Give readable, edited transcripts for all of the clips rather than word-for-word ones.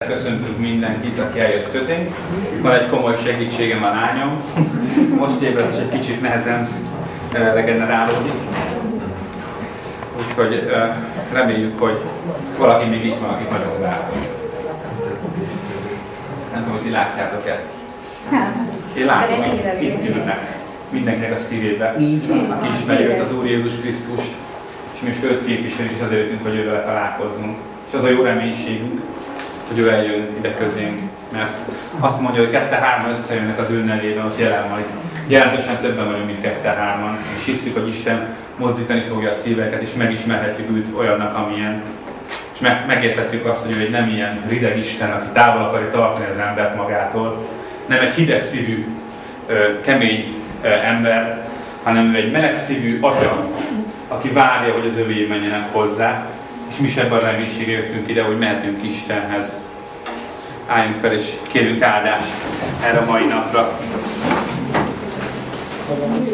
Köszöntünk mindenkit, aki eljött közénk. Van egy komoly segítségem a lányom. Most ébredt, és egy kicsit nehezen regenerálódik. Úgyhogy reméljük, hogy valaki még itt van, akit nagyon várunk. Nem tudom, hogy ti látjátok-e? Én látom, hogy itt ülnek mindenkinek a szívébe, aki ismeri őt, az Úr Jézus Krisztust, és mi is őt képviseljük, és azért jöttünk, hogy ővel találkozzunk. És az a jó reménységünk, hogy ő eljön ide közénk, mert azt mondja, hogy 2-3 összejönnek az ő nevében, ott jelen van. Jelentősen többen vagyunk, mint 2-3-an, és hiszük, hogy Isten mozdítani fogja a szíveket, és megismerhetjük őt olyannak, amilyen. És megérthetjük azt, hogy ő egy nem ilyen rideg Isten, aki távol akarja tartani az embert magától, nem egy hideg szívű, kemény ember, hanem ő egy meleg szívű atya, aki várja, hogy az övéi menjenek hozzá, és mi is ebben a reménységre jöttünk ide, hogy mehetünk Istenhez. Álljunk fel és kérjünk áldást erre a mai napra.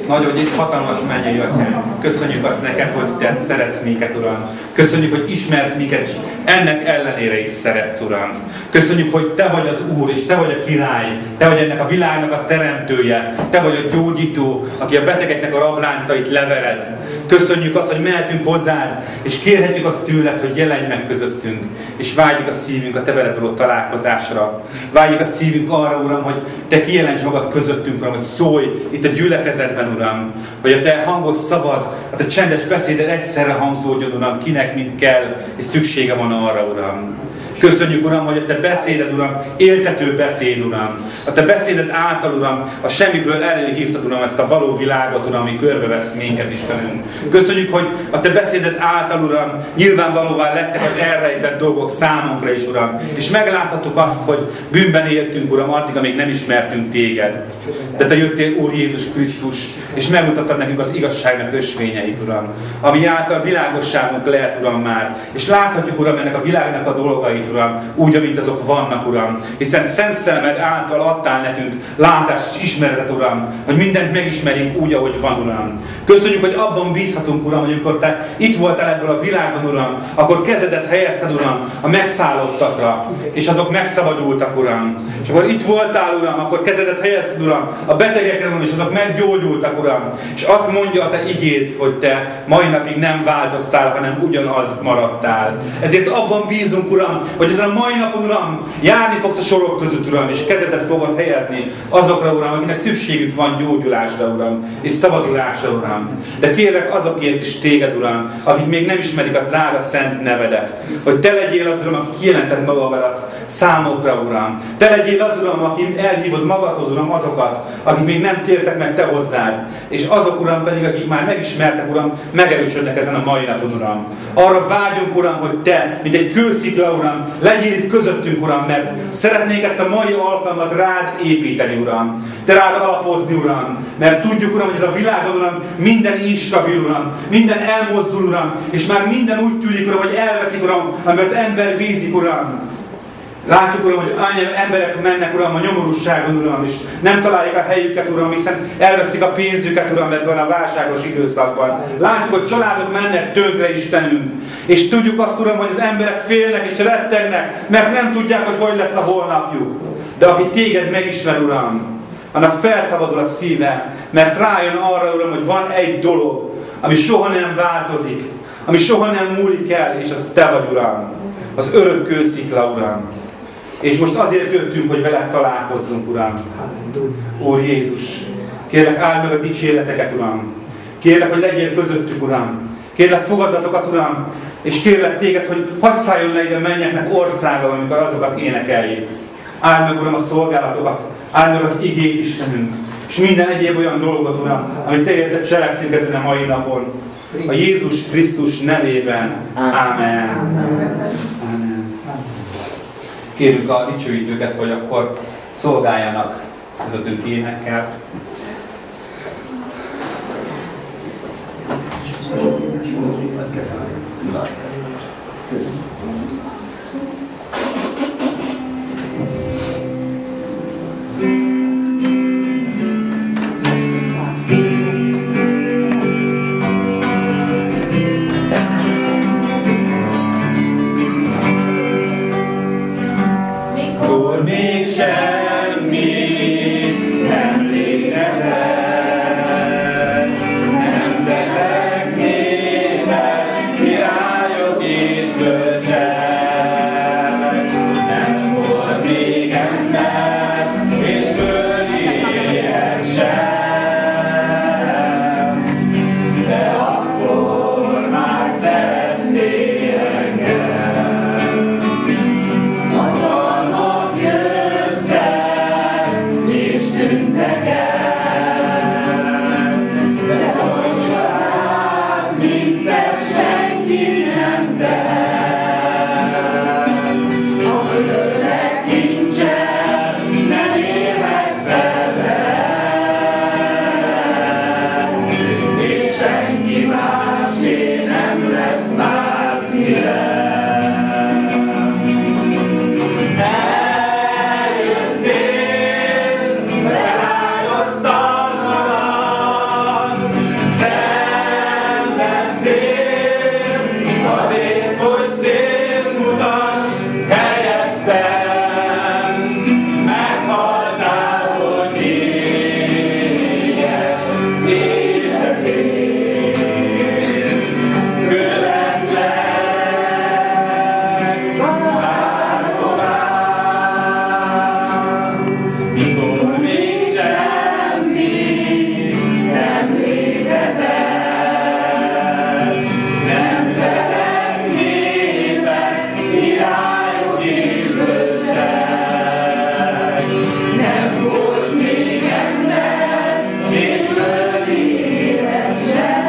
Nagyon és hatalmas mennyei Atyánk, köszönjük azt neked, hogy te szeretsz minket, Uram. Köszönjük, hogy ismersz minket, és ennek ellenére is szeretsz, Uram. Köszönjük, hogy te vagy az Úr, és te vagy a király, te vagy ennek a világnak a teremtője, te vagy a gyógyító, aki a betegeknek a rabláncait levered. Köszönjük azt, hogy mehetünk hozzád, és kérhetjük azt tőled, hogy jelenj meg közöttünk, és vágyjuk a szívünk a te veled való találkozásra. Vágyjuk a szívünk arra, Uram, hogy te kijelentsd magad közöttünk, Uram, hogy szólj itt a gyülekezetben, Uram, hogy a te hangos szavad, a te csendes beszéded egyszerre hangzódjon, Uram, kinek mind kell, és szüksége van arra, Uram. Köszönjük, Uram, hogy a te beszéded, Uram, éltető beszéd, Uram. A te beszéded által, Uram, a semmiből előhívtad, Uram, ezt a való világot, Uram, ami körbevesz minket, Istenünk. Köszönjük, hogy a te beszéded által, Uram, nyilvánvalóvá lettek az elrejtett dolgok számunkra is, Uram. És megláthattuk azt, hogy bűnben éltünk, Uram, addig, amíg nem ismertünk téged. De te jöttél, Úr Jézus Krisztus, és megmutattad nekünk az igazságnak ösvényeit, Uram. Ami által világosságunk lehet, Uram, már. És láthatjuk, Uram, ennek a világnak a dolgait, Uram, úgy, amint azok vannak, Uram. Hiszen Szent Szellemed által adtál nekünk látást és ismeretet, Uram, hogy mindent megismerjünk úgy, ahogy van, Uram. Köszönjük, hogy abban bízhatunk, Uram, hogy amikor te itt voltál ebből a világban, Uram, akkor kezedet helyezted, Uram, a megszállottakra, és azok megszabadultak, Uram. És akkor itt voltál, Uram, akkor kezedet helyezted, Uram, a betegekre, Uram, és azok meggyógyultak, Uram. És azt mondja a te igéd, hogy te mai napig nem változtál, hanem ugyanaz maradtál. Ezért abban bízunk, Uram, hogy ezen a mai napon, Uram, járni fogsz a sorok között, Uram, és kezedet fogod helyezni azokra, Uram, akinek szükségük van gyógyulásra, Uram, és szabadulásra, Uram. De kérlek azokért is téged, Uram, akik még nem ismerik a drága szent nevedet, hogy te legyél az, Uram, aki kijelented magadat számokra, Uram. Te legyél az, Uram, aki elhívod magadhoz, Uram, azokat, akik még nem tértek meg te hozzád, és azok, Uram, pedig, akik már megismertek, Uram, megerősödnek ezen a mai napon, Uram. Arra vágyunk, Uram, hogy te, mint egy kőszikla, Uram, legyél itt közöttünk, Uram, mert szeretnék ezt a mai alkalmat rád építeni, Uram. Te rád alapozni, Uram, mert tudjuk, Uram, hogy ez a világban, Uram, minden instabil, Uram, minden elmozdul, Uram, és már minden úgy tűnik, Uram, hogy elveszik, Uram, amiben az ember bízik, Uram. Látjuk, Uram, hogy emberek mennek, Uram, a nyomorúságon, Uram, és nem találják a helyüket, Uram, hiszen elveszik a pénzüket, Uram, ebben a válságos időszakban. Látjuk, hogy családok mennek tönkre, Istenünk, és tudjuk azt, Uram, hogy az emberek félnek és rettegnek, mert nem tudják, hogy lesz a holnapjuk. De aki téged megismer, Uram, annak felszabadul a szíve, mert rájön arra, Uram, hogy van egy dolog, ami soha nem változik, ami soha nem múlik el, és az te vagy, Uram, az örök kőszikla, Uram. És most azért jöttünk, hogy veled találkozzunk, Uram. Úr Jézus, kérlek, áld meg a dicséreteket, Uram. Kérlek, hogy legyél közöttük, Uram. Kérlek, fogadd azokat, Uram, és kérlek téged, hogy hadd szálljon le ide a mennyeknek országa, amikor azokat énekeljék. Áld meg, Uram, a szolgálatokat, áld meg az igét, Istenünk, és minden egyéb olyan dolgot, Uram, amit te érted cselekszünk ezen a mai napon. A Jézus Krisztus nevében. Ámen. Ámen. Kérjük a dicsőítőket, hogy akkor szolgáljanak közöttünk énekkel. amikor még semmi nem létezett. Nemzetek, népek, királyok és bölcsek, nem volt még ember és földi élet sem, de akkor már szerettél engem. Hatalmak jöttek és tűntek el, de hogy család mindet senki nem tehet. A földnek kincsen nem élhet fel velem, és senki másé nem lesz már szívem. Eljöttél, feláldoztad magad, szenvedtél azért, hogy célt mutass helyettem. Meghaltál, hogy éljek, és ezért követlek bárhová. Mikor még semmi nem létezett, nemzetek, népek, királyok és bölcsek, nem volt még ember és földi élet sem,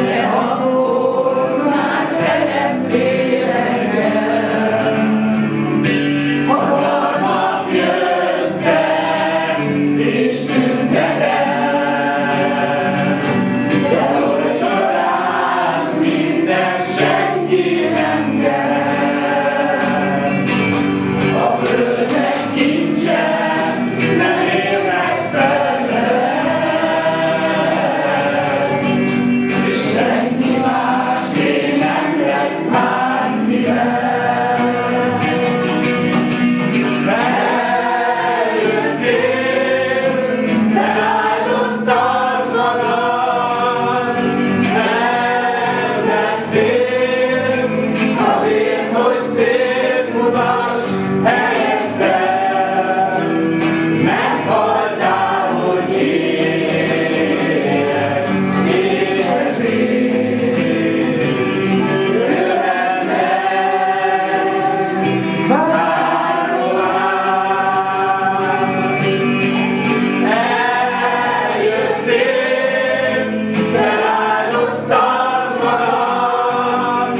de akkor már szerettél engem. Hatalmak jöttek és tűntek el, de hogy csodák minden senki nem tehet. A földnek kincsen nem élnek fel velem, és senki másé nem lesz már szívem. Eljöttél, feláldoztad magad, szenvedtél azért, hogy célt mutass helyettem. Meghaltál, hogy éljek, és ezért követlek bárhová. Eljöttél, feláldoztad magad,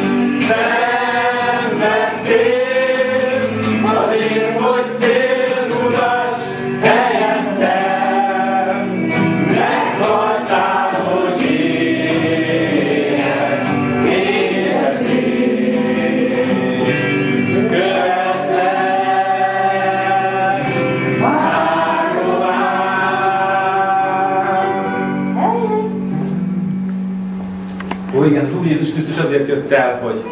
szenvedtél azért, hogy célt mutass helyettem. Meghaltál, hogy éljek, és ezért követlek bárhová. Ó, igen, az Úr Jézus Krisztus azért jött el, hogy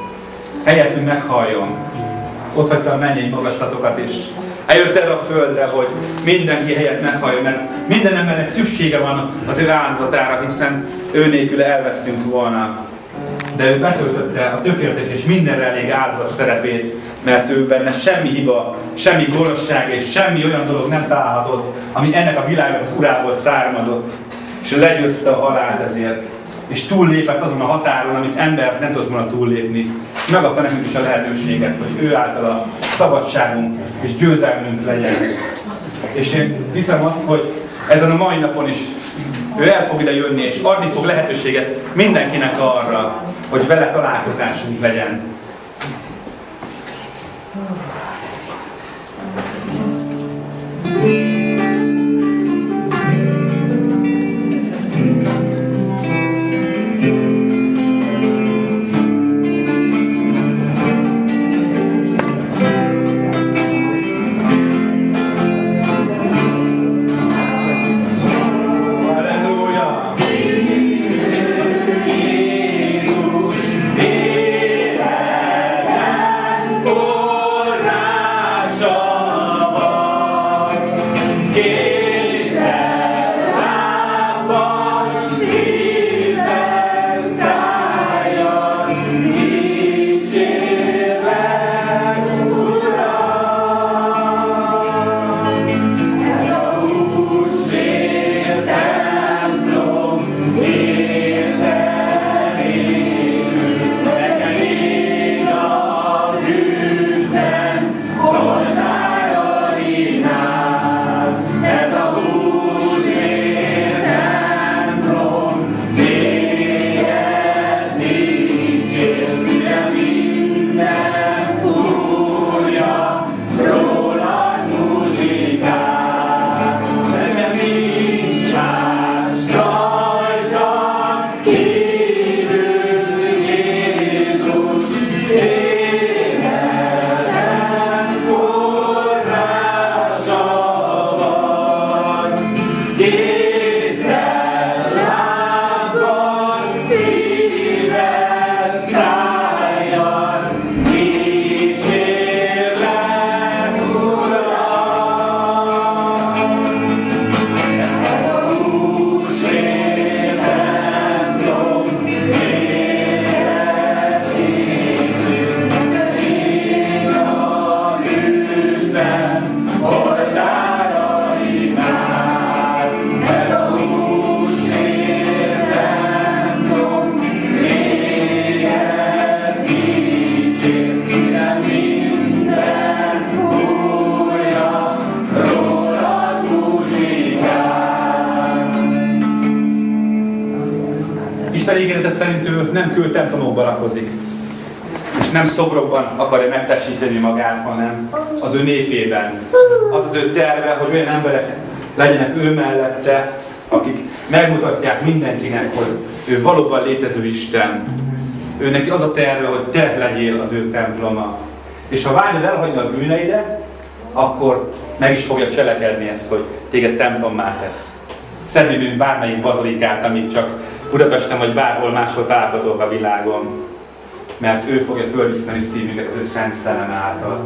helyettünk meghalljon. Ott hagyta a mennyei magaslatokat, és eljött erre a földre, hogy mindenki helyett meghalljon, mert minden embernek szüksége van az ő áldozatára, hiszen ő nélküle elvesztünk volna. De ő betöltötte a tökéletes és mindenre elég áldozat szerepét, mert ő benne semmi hiba, semmi gonoszság és semmi olyan dolog nem találhatott, ami ennek a világnak az urából származott, és ő legyőzte a halált ezért. És túllépett azon a határon, amit ember nem tudott volna túllépni. Megadta nekünk is a lehetőséget, hogy ő által a szabadságunk és győzelmünk legyen. És én hiszem azt, hogy ezen a mai napon is ő el fog ide jönni, és adni fog lehetőséget mindenkinek arra, hogy vele találkozásunk legyen. Jézus életen fog. szerint ő nem kőtemplomokban lakozik, és nem szobrokban akarja megtestesíteni magát, hanem az ő népében. Az az ő terve, hogy olyan emberek legyenek ő mellette, akik megmutatják mindenkinek, hogy ő valóban létező Isten. Ő neki az a terve, hogy te legyél az ő temploma. És ha vágyod elhagyni a bűneidet, akkor meg is fogja cselekedni ezt, hogy téged templommá tesz. Szebbi, mint bármelyik bazilikát, amíg csak Budapesten vagy bárhol máshol találhatók a világon. Mert ő fogja fölviszteni szívünket az ő szent szellem által.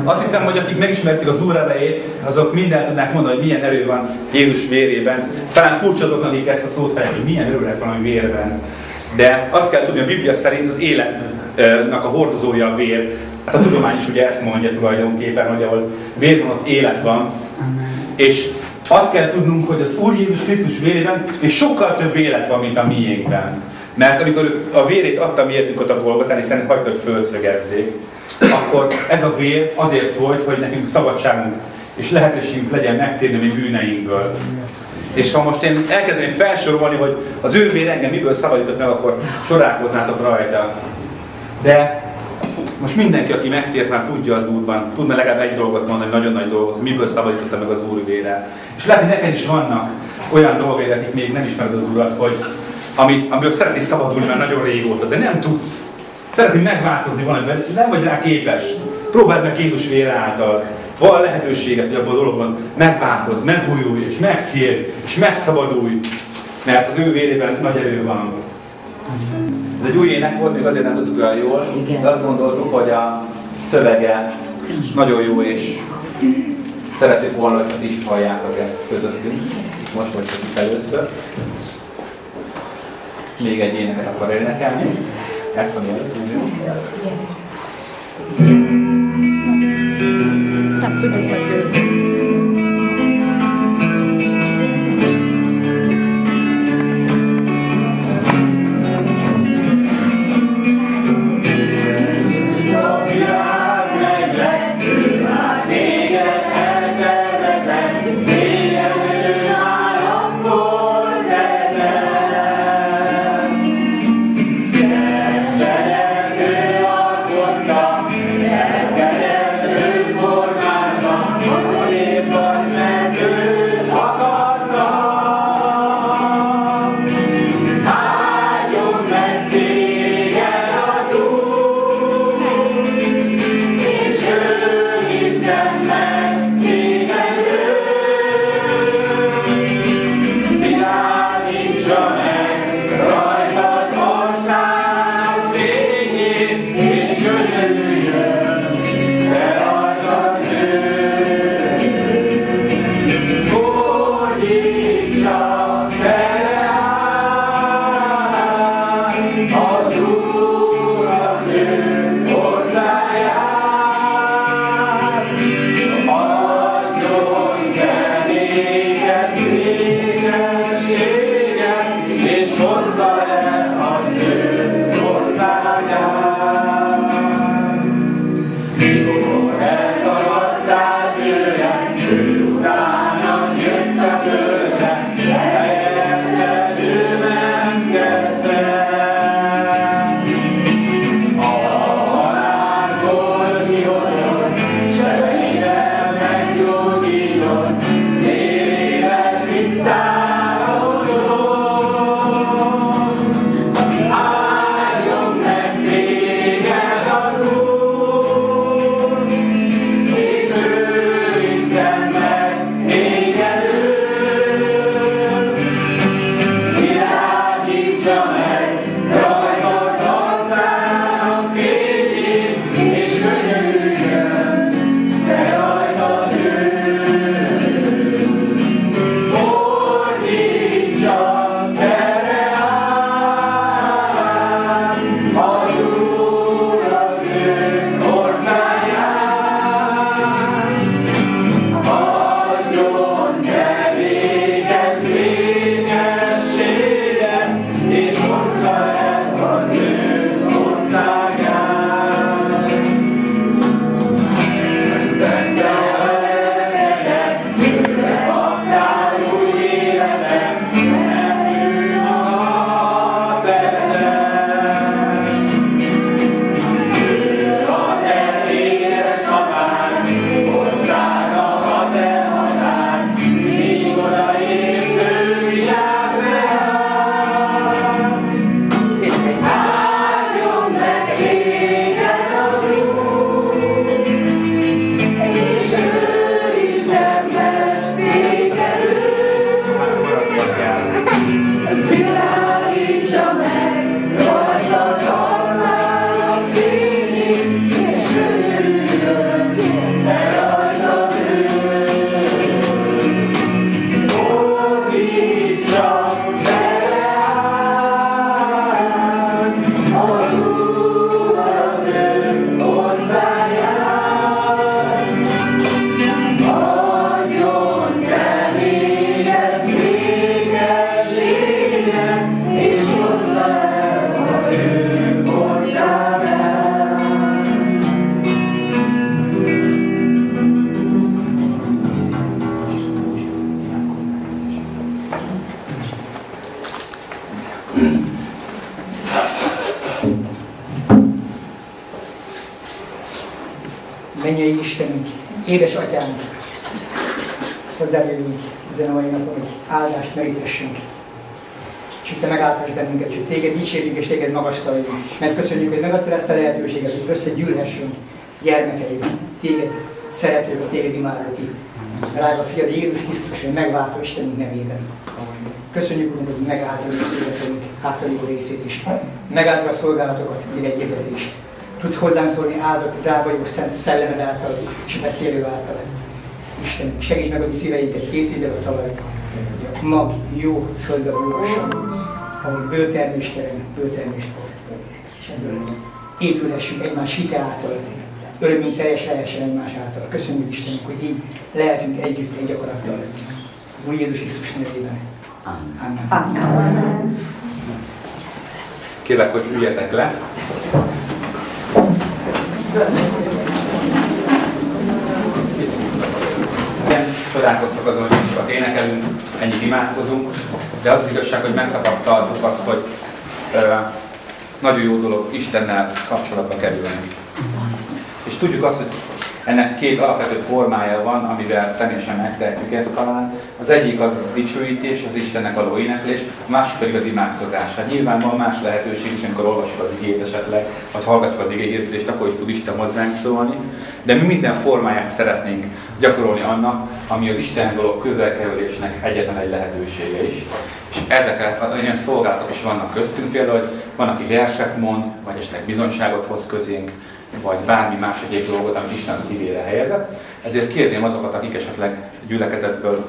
Azt hiszem, hogy akik megismerték az Úr erejét, azok mind tudnák mondani, hogy milyen erő van Jézus vérében. Talán furcsa azoknak, akik ezt a szót hallják, hogy milyen erő lehet valami vérben. De azt kell tudni, hogy a Biblia szerint az életnek a hordozója a vér. Hát a tudomány is ugye ezt mondja tulajdonképpen, hogy ahol vér van, ott élet van. És azt kell tudnunk, hogy az Úr Jézus Krisztus vérében és sokkal több élet van, mint a miénkben. Mert amikor a vérét adta miértünk ott a Golgotán, hiszen hagyta, hogy fölszögezzék, akkor ez a vér azért volt, hogy nekünk szabadságunk és lehetőségünk legyen megtérni a mi bűneinkből. És ha most én elkezdeném felsorolni, hogy az ő vér engem miből szabadított meg, akkor csodálkoznátok rajta. De most mindenki, aki megtért, már tudja az Úrban, tudna legalább egy dolgot mondani, nagyon nagy dolgot, hogy miből szabadította meg az Úr vére. És lehet, hogy neked is vannak olyan dolgok, akik még nem ismered az Urat, hogy amiből szeretnél szabadulni már nagyon régóta, de nem tudsz. Szeretnél megváltozni valamiben, nem vagy rá képes. Próbáld meg Jézus vére által. Van lehetőséget, hogy abban a dologban megváltozz, megújulj, és megtérj, és megszabadulj. Mert az ő vérében nagy erő van. Ez egy új ének volt, még azért nem tudtuk olyan jól, de azt gondoltuk, hogy a szövege nagyon jó, és szeretnék volna, hogy is halljátok ezt közöttünk. Most vagytok itt először. még egy éneket akar énekelni. Ezt a mielőtt. Nem tudjuk meggyőzni. Mennyei Istenünk, édesatyánk, hozzájövünk ezen a mai napon, hogy áldást merítessünk. És Te megálltass bennünket, hogy Téged dicsérjük és Téged magasztaljunk. Mert köszönjük, hogy megadtad ezt a lehetőséget, hogy összegyűlhessünk gyermekeid, Téged szeretők, a Téged imádók itt. Drága Fiad Jézus Krisztus, hogy megváltó Istenünk nevében. Köszönjük, Urunk, hogy megálltad a születünk hátralévő részét is. Megálltad a szolgálatokat, egy hirdetést. Tudsz hozzánk szólni áldott, drága jó szent szellemed által és a beszélő által. Istenünk, segíts meg a mi szíveinket két videó a talajra. Mag jó földbe úrosson. ahol bőtermést terem, bőtermést hoz. És ebből épülhessünk egymás hite által, örömünk teljes lehessen egymás által. Köszönjük Istennek, hogy így lehetünk együtt, egy akarattal. Úr Jézus Krisztus nevében. Amen. Amen. Kérlek, hogy üljetek le. Igen, csodálkoztak azon, hogy sokat énekelünk, ennyit imádkozunk, de az igazság, hogy megtapasztaltuk azt, hogy nagyon jó dolog Istennel kapcsolatba kerülni. És tudjuk azt, hogy ennek két alapvető formája van, amivel személyesen megtehetjük ezt talán. Az egyik az dicsőítés, az Istennek való éneklés, a másik pedig az imádkozás. Hát nyilván van más lehetőség is, amikor olvasjuk az igét esetleg, vagy hallgatjuk az igéhirdetést, akkor is tud Isten hozzánk szólni. De mi minden formáját szeretnénk gyakorolni annak, ami az Istenhez való közelkerülésnek egyetlen egy lehetősége is. És ezekre olyan szolgálatok is vannak köztünk, például, hogy van, aki verset mond, vagy esetleg bizonyságot hoz közénk, vagy bármi más egyéb dolgot, amit Isten szívére helyezett. Ezért kérném azokat, akik esetleg gyülekezetből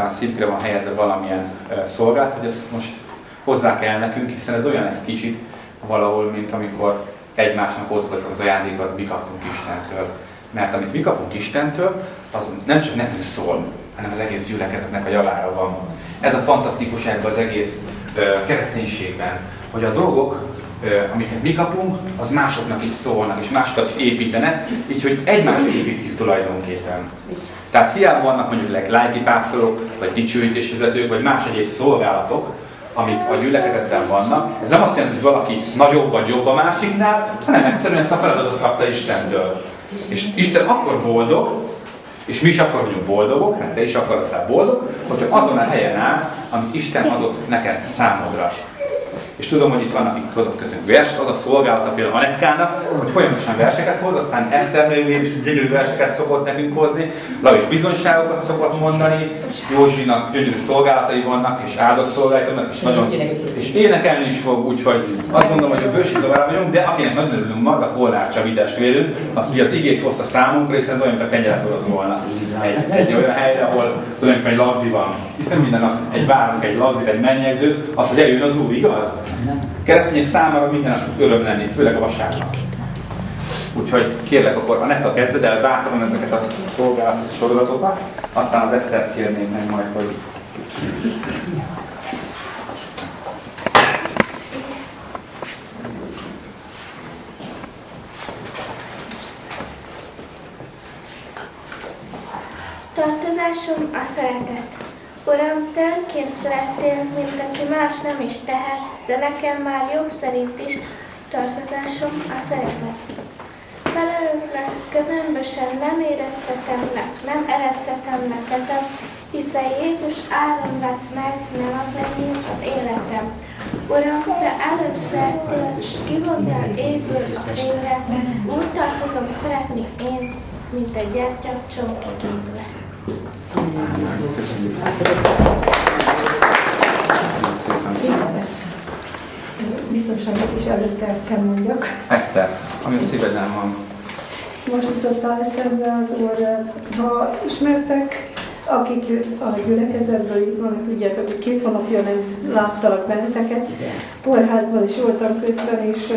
szívükre van helyezve valamilyen szolgálat, hogy ezt most hozzák el nekünk, hiszen ez olyan egy kicsit valahol, mint amikor egymásnak osztoztak az ajándékot, mi kaptunk Istentől. Mert amit mi kapunk Istentől, az nem csak nekünk szól, hanem az egész gyülekezetnek a javára van. Ez a fantasztikusságban az egész kereszténységben, hogy a dolgok, amiket mi kapunk, az másoknak is szólnak, és másokat is építenek, így hogy egymást építjük tulajdonképpen. Tehát hiába vannak mondjuk lelkipásztorok, vagy dicsőítésvezetők, vagy más egyéb szolgálatok, amik a gyülekezetben vannak, ez nem azt jelenti, hogy valaki nagyobb vagy jobb a másiknál, hanem egyszerűen ezt a feladatot kapta Istentől. És Isten akkor boldog, és mi is akkor vagyunk boldogok, mert te is akkor leszel boldog, hogyha azon a helyen állsz, amit Isten adott neked számodra. És tudom, hogy itt vannak, akik hozott közünk verset, az a szolgálata például Anetkának, hogy folyamatosan verseket hoz, aztán Eszter nővér is gyönyörű verseket szokott nekünk hozni, Lavis bizonyságokat szokott mondani, Józsinak gyönyörű szolgálatai vannak, és áldott szolgálatai vannak, és nagyon és énekelni is fog, úgyhogy azt mondom, hogy a bősi zavarában vagyunk, de akinek nagyon örülünk ma, az a Kolnár Csabi testvérünk, aki az igét hozta számunkra, hiszen ez olyan, mint a kenyeret adott volna. Egy olyan helyre, ahol tulajdonképpen egy lagzi van. Hiszen minden nap egy várunk, egy lagzit, egy mennyegzőt, az, hogy eljön az Úr, igaz? Keresztények számára minden nap öröm lenni, főleg a vasárnap. Úgyhogy kérlek, akkor Anetta kezded el bátran ezeket a szolgálatos sorozatokat, aztán az Esztert kérném meg majd, hogy... Tartozásom a szeretet. Uram, te önként szerettél, mint aki más nem is tehet, de nekem már jó szerint is tartozásom a szeretet. Felelőtlen kezembe sem nem érezhetem le, nem ereszthetem le kezem, hiszen Jézus áron vett meg, nem az enyém az életem. Uram, te előbb szerettél, s kivontál égből a fényre, úgy tartozom szeretni én, mint egy gyertya csomkigépbe. Köszönjük szépen. Biztonságot is előtte kell mondjak. Eszter, ami a szíveden van. Most jutottál eszembe az Úr, ha ismertek, akik a gyülekezetből itt vannak, tudjátok, hogy 2 hónapja nem láttalak benneteket. Kórházban is voltam közben, és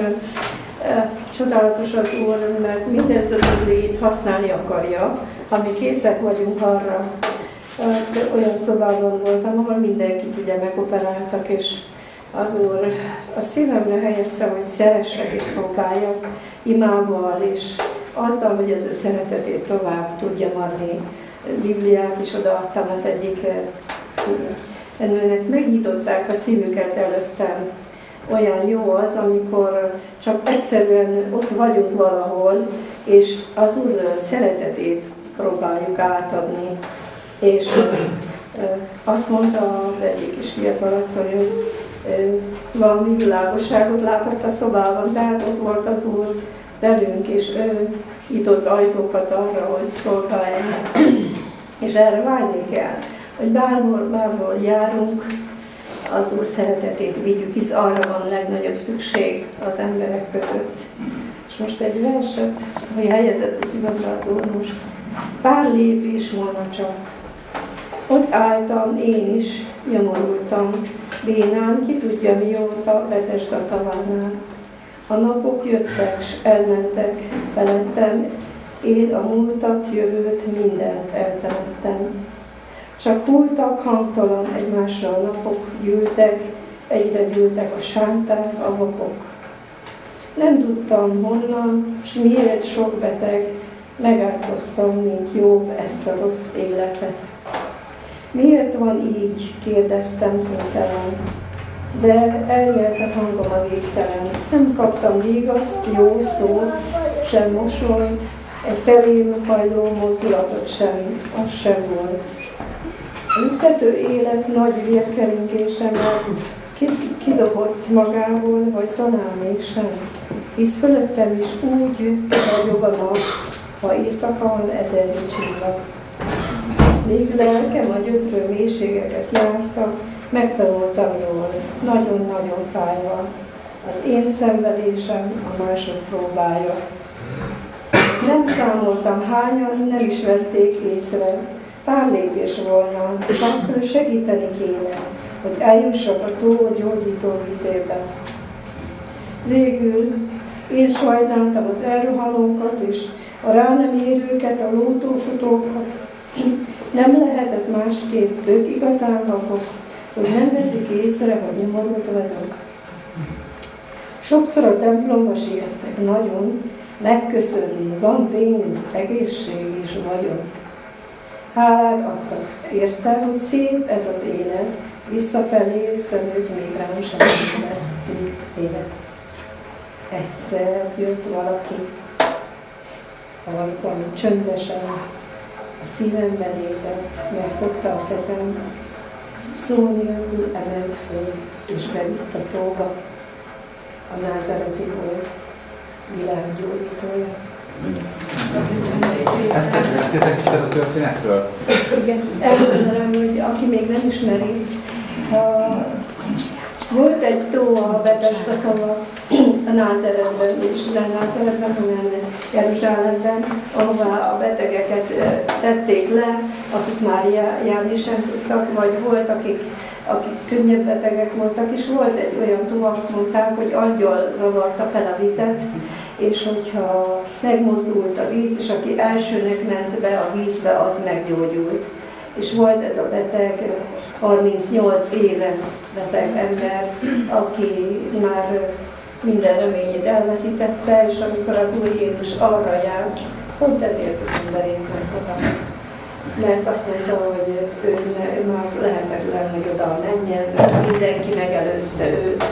csodálatos az Úr, mert mindent az Úrét használni akarja, ami készek vagyunk arra. Olyan szobában voltam, ahol mindenkit ugye megoperáltak, és az Úr a szívemre helyezte, hogy szeressek és szolgáljak imával, és azzal, hogy az ő szeretetét tovább tudjam adni. Bibliát is odaadtam az egyik nőnek, megnyitották a szívüket előttem. Olyan jó az, amikor csak egyszerűen ott vagyunk valahol, és az Úr szeretetét próbáljuk átadni. És azt mondta az egyik is fiatalasszony, hogy valami világosságot látott a szobában, tehát ott volt az Úr velünk, és nyitott ajtókat arra, hogy szolgáljunk. És erre vágyni kell, hogy bárhol járunk, az Úr szeretetét vigyük, hisz arra van legnagyobb szükség az emberek között. És most egy verset, hogy helyezett a szívembe az Úr most. Pár lépés volna csak. Ott álltam, én is nyomorultam, Bénán ki tudja mióta Betesda tavánál. A napok jöttek, s elmentek felettem, én a múltat, jövőt, mindent eltemettem. Csak húltak hangtalan egymásra a napok, gyűltek, egyre gyűltek a sánták, a vapok. Nem tudtam honnan, s miért sok beteg, megátkoztam, mint Jobb ezt a rossz életet. Miért van így, kérdeztem szüntelen, de elnyelt a hangom a végtelen. Nem kaptam vigaszt, jó szót, sem mosolyt, egy felém hajló mozdulatot sem, az sem volt. A lüktető élet nagy vérkeringésemmel kidobott magából, vagy talán mégsem, hisz fölöttem is úgy vagyok a nap, ha éjszaka van ezernyi csillag. Még lelkem a gyötrő mélységeket járta, megtanultam jól, nagyon-nagyon fájva. Az én szenvedésem a mások próbája. Nem számoltam hányan, nem is vették észre. Pár lépés volna, csak segíteni kéne, hogy eljussak a tó gyógyító vizébe. Végül én sajnáltam az elrohanókat és a rá nem érőket, a lótófutókat. Nem lehet ez másképp, ők igazán vakok, hogy nem veszik észre, hogy nyomorult vagyok. Sokszor a templomba siettek nagyon, megköszönni, van pénz, egészség és vagyon. Hálát adtak, érte, hogy szép ez az élet, visszafelé szemük még rám sem téved. Egyszer jött valaki, valami csöndesen, a szívembe nézett, megfogta a kezem, szó nélkül emelt föl, és bevitt a tóba. A názáreti volt világgyógyítója. Ezt egy kicsit a történetről? Igen, elmondanám, hogy aki még nem ismeri, volt egy tó a Betesda tava a Názáretben, és nem Názáretben, hanem Jeruzsálemben, ahová a betegeket tették le, akik már járni sem tudtak, vagy volt, akik könnyebb betegek voltak, és volt egy olyan tó, azt mondták, hogy angyal zavarta fel a vizet, és hogyha megmozdult a víz, és aki elsőnek ment be a vízbe, az meggyógyult. És volt ez a beteg, 38 éve beteg ember, aki már minden reményét elveszítette, és amikor az Úr Jézus arra járt, pont ezért az emberét ment oda. Mert azt mondta, hogy ő már lehetetlen, hogy oda menjen, mindenki megelőzte őt.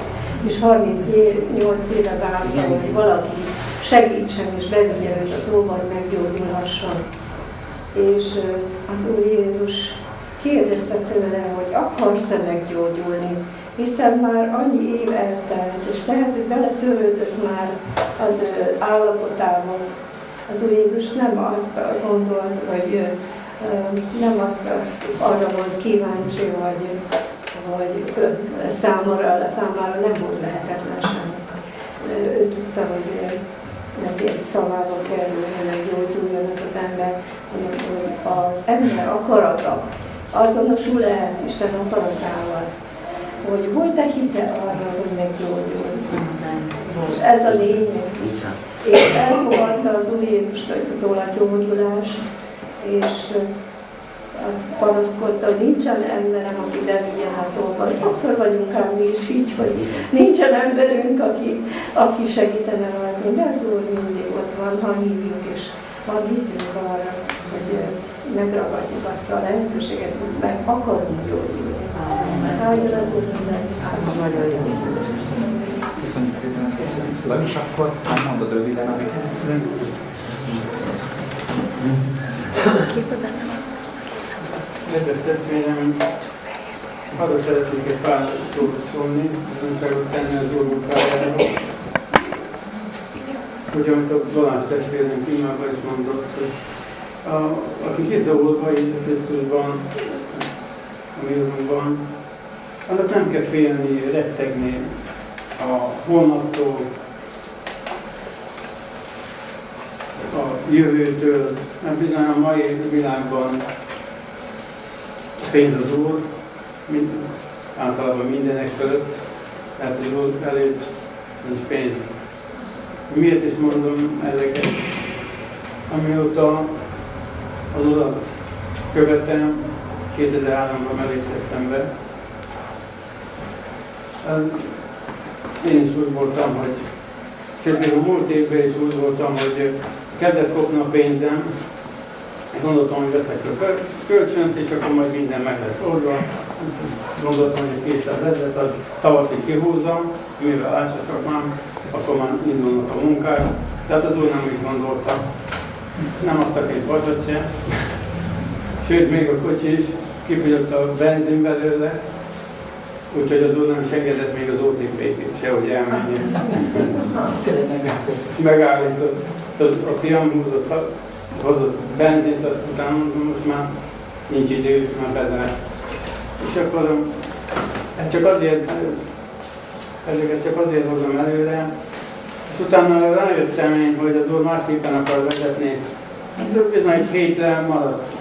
És 38 éve várta, hogy valaki segítsen és bevigye őt a tóba, hogy meggyógyulhasson. És az Úr Jézus kérdezte tőle, hogy akarsz-e meggyógyulni, hiszen már annyi év eltelt, és lehet, hogy beletörődött már az ő állapotában. Az Úr Jézus nem azt gondolt, hogy nem azt arra volt kíváncsi, hogy számára nem volt lehetetlen sem. Ő tudta, hogy neki egy szavába kell, hogy meggyógyuljon ez az ember, hogy az ember akarata azonosul el Isten akaratával, hogy volt-e hite arra, hogy meggyógyul. És ez a lényeg. És elfogadta az Úr Jézustól a gyógyulást, és azt panaszkodta, hogy nincsen emberem, aki bevigyen a tóba. Sokszor vagyunk ám mi is így, hogy nincsen emberünk, aki segítene rajtunk, de az Úr mindig ott van, ha hívjuk, és ha hitünk arra, hogy megragadjuk azt a lehetőséget, hogy meg akarunk gyógyulni. Áldjon az Úr mindenki. Köszönjük szépen ezt a szöveg, és akkor mondod röviden, amit Kedves testvérem, arra szeretnék egy pár szót szólni, bizonyságot tenni az Úr munkájáról, hogy amit a Balázs testvérünk imában is mondott, hogy aki hisz a Úrban, hisz a Krisztusban, a mi Úrunkban, annak nem kell félni, rettegni a holnaptól, a jövőtől, mert bizony a mai világban pénz az Úr, általában mindenek fölött, tehát az Úr előtt nincs pénz. Miért is mondom ezeket? Amióta az Urat követem, 2003-ban merészeztem be, én is úgy voltam, hogy sőt, a múlt évben is úgy voltam, hogy kezdett kopni a pénzem, gondoltam, hogy veszek a kölcsönt, és akkor majd minden meg lesz oldva. Gondoltam, hogy 200 000-et a tavaszig kihúzzam, mivel át se szakmám, akkor már indulnak a munkák. Tehát az Úr nem úgy gondolta. Nem adtak egy vasat se. Sőt, még a kocsi is kifogyott a benzin belőle, úgyhogy az Úr nem is engedett még az OTP-t se, hogy elmenjen. Megállított. A fiam hozott benzint, azt utána most már nincs idő, már bezár. És akkor ezt csak azért hozom előre, és utána rájöttem én, hogy az Úr másképpen akar vezetni. Bizony egy hétre maradt,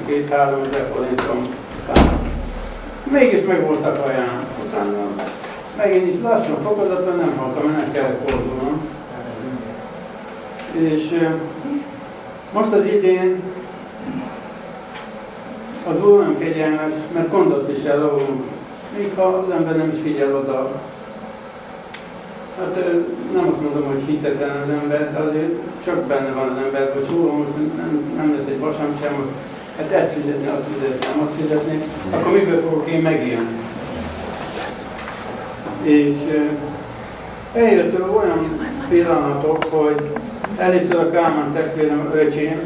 2-3 ezer forintom. Mégis meg voltak ajánlani. Utána megint is lassan, fokozatban nem haltam, mert nem kellett fordulnom. És most az idén az Úr nem kegyelmes, mert gondot is ellovunk, még ha az ember nem is figyel oda. Hát nem azt mondom, hogy hitetlen az ember, de azért csak benne van az ember, hogy Úr, most nem lesz egy vasam sem, hogy hát ezt fizetni, azt fizetni, azt fizetni, akkor miből fogok én megélni? És eljött olyan pillanatok, hogy először a Kálmán testvérem, öcsém,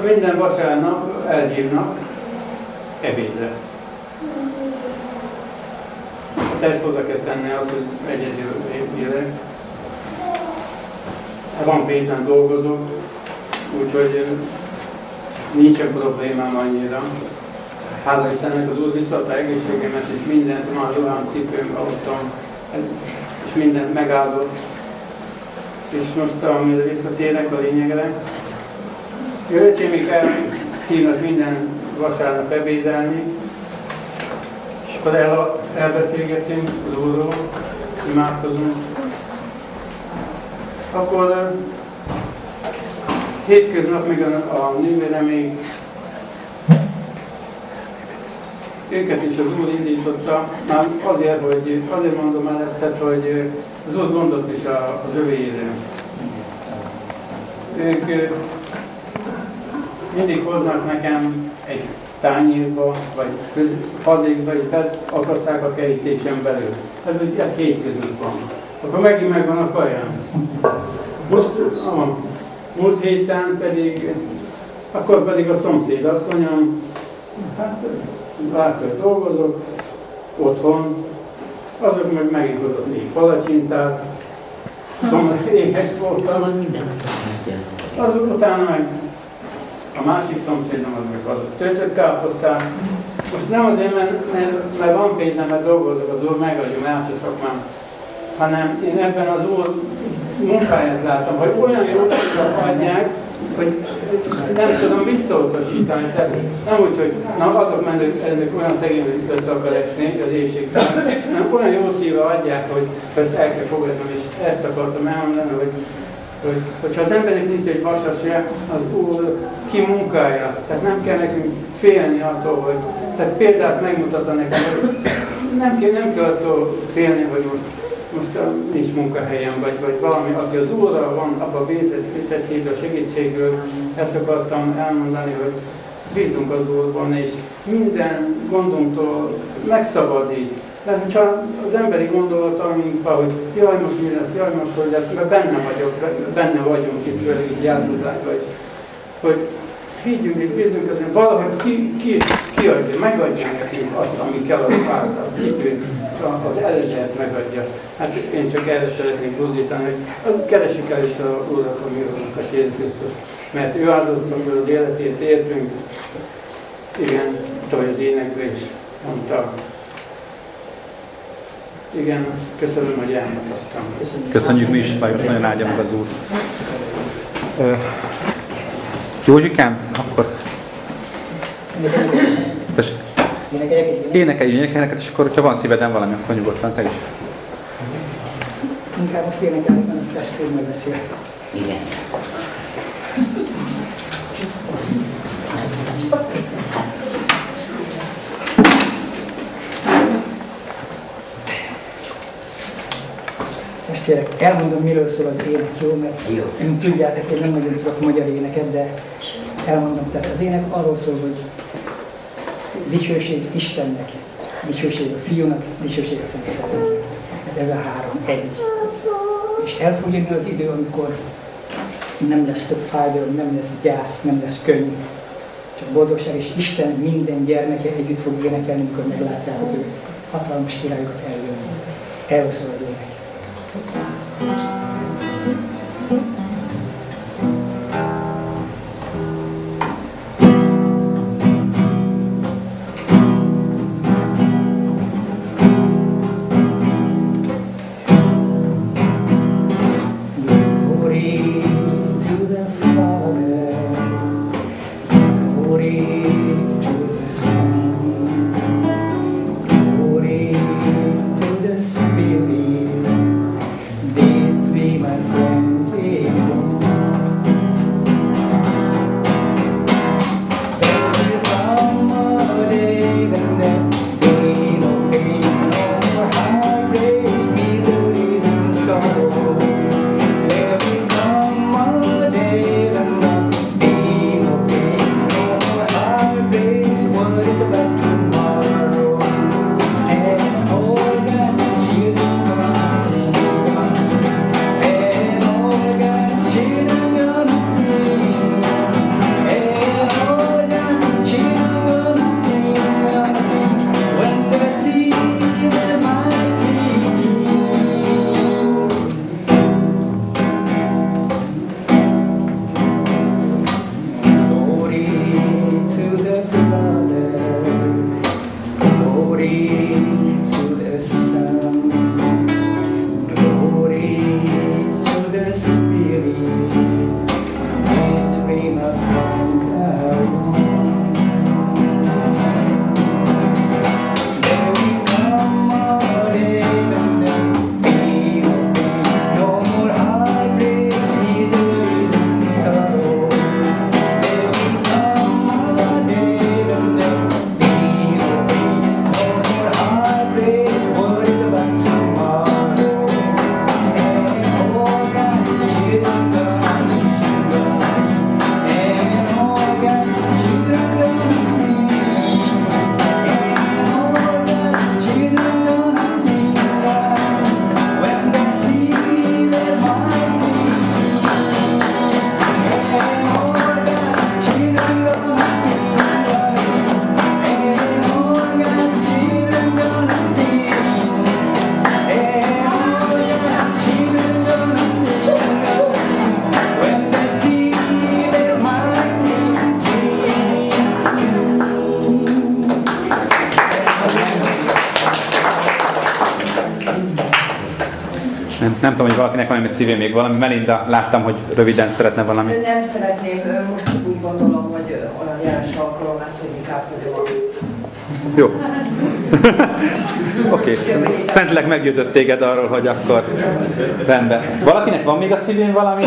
minden vasárnap elhívnak ebédre. Hát ezt hozzá kell tenni az, hogy egyedül élek. Van pénzem, dolgozok, úgyhogy nincsen problémám annyira. Hála Istennek az Úr visszaadta egészségemet, és mindent, már ruhám, cipőm, autóm, és mindent megáldott. És most, amire visszatérek a lényegre, öcsémik elhívnak minden vasárnap ebédelni, és akkor elbeszélgetünk az Úrról, imádkozunk. Akkor hétköznap még a nővére még őket is az Úr indította, már azért mondom el ezt, hogy az Úr gondot is az övéjére. Ők mindig hoznak nekem egy tányérba, vagy hadékba, és akaszták a kerítésen belül. Ez hétköznap van. Akkor megint megvan a kajám. Most múlt héten pedig, akkor pedig a szomszédasszonyom, hát látta, hogy dolgozok, otthon, azok meg megint hozott még palacsintát, éhes voltam. Azok utána meg a másik szomszédom az meg adott töltött káposztát. Most nem azért, mert van pénzem, mert dolgozok, az Úr megadja, mert át se szakmám, hanem én ebben az Úr munkáját láttam, hogy olyan jókat adják, hogy nem tudom visszautasítani. Tehát nem úgy, hogy na azok mennek olyan szegény, hogy össze akar esni az éjségtől, hanem olyan jó szívvel adják, hogy ezt el kell fogadnom, és ezt akartam elmondani, hogyha az embernek nincs egy vasa se, az Úr kimunkálja. Tehát nem kell nekünk félni attól, hogy... Tehát példát megmutatta nekem, hogy nem kell attól félni, hogy most nincs munkahelyem, vagy valami, aki az Úrral van, abban a védtettségben, a segítségből, ezt akartam elmondani, hogy bízunk az Úrban, és minden gondunktól megszabadít. Mert hogyha az emberi gondolatainkban, hogy jaj, most mi lesz, jaj, most hogy lesz, mert benne vagyunk itt főleg így jászlózásban is, hogy higgyünk és bízunk azért, valahogy kiadja, megadja nekünk azt, ami kell az párt, a cipőt, az előzőt megadja. Hát én csak erre szeretnék buzdítani, hogy keressük el is a Úrat, a mi Úrunkat, Jézus Krisztus, mert ő áldozta, hogy az életét értünk. Igen, ahogy az énekben is mondta. Igen, köszönöm, hogy elmutattam. Köszönjük mi is, nagyon áldja meg az Úr. Józsikám, akkor... Énekelj, és akkor, ha van szíveden valami, akkor nyugodtan te is. Inkább most énekelni, hanem testvér megbeszél. Igen. Testvérek, elmondom, miről szól az ének, jó? Mert Jó. tudjátok, hogy nem nagyon tudok magyar éneket, de elmondom. Tehát az ének arról szól, hogy dicsőség Istennek, dicsőség a Fiúnak, dicsőség a Szent Szellemnek. Ez a három egy. És el fog jönni az idő, amikor nem lesz több fájdalom, nem lesz gyász, nem lesz könnyű. Csak boldogság, és Isten minden gyermeke együtt fog énekelni, amikor meglátják az ő hatalmas királyokat eljönni. Erről szól az ének. Nem tudom, hogy valakinek valami szívén még valami. Melinda, láttam, hogy röviden szeretne valami. Nem szeretném, most úgy gondolom, hogy olyan jeles alkalom lesz, hogy inkább tudom. Jó. Oké. Szentileg meggyőzött téged arról, hogy akkor rendben. Valakinek van még a szívén valami?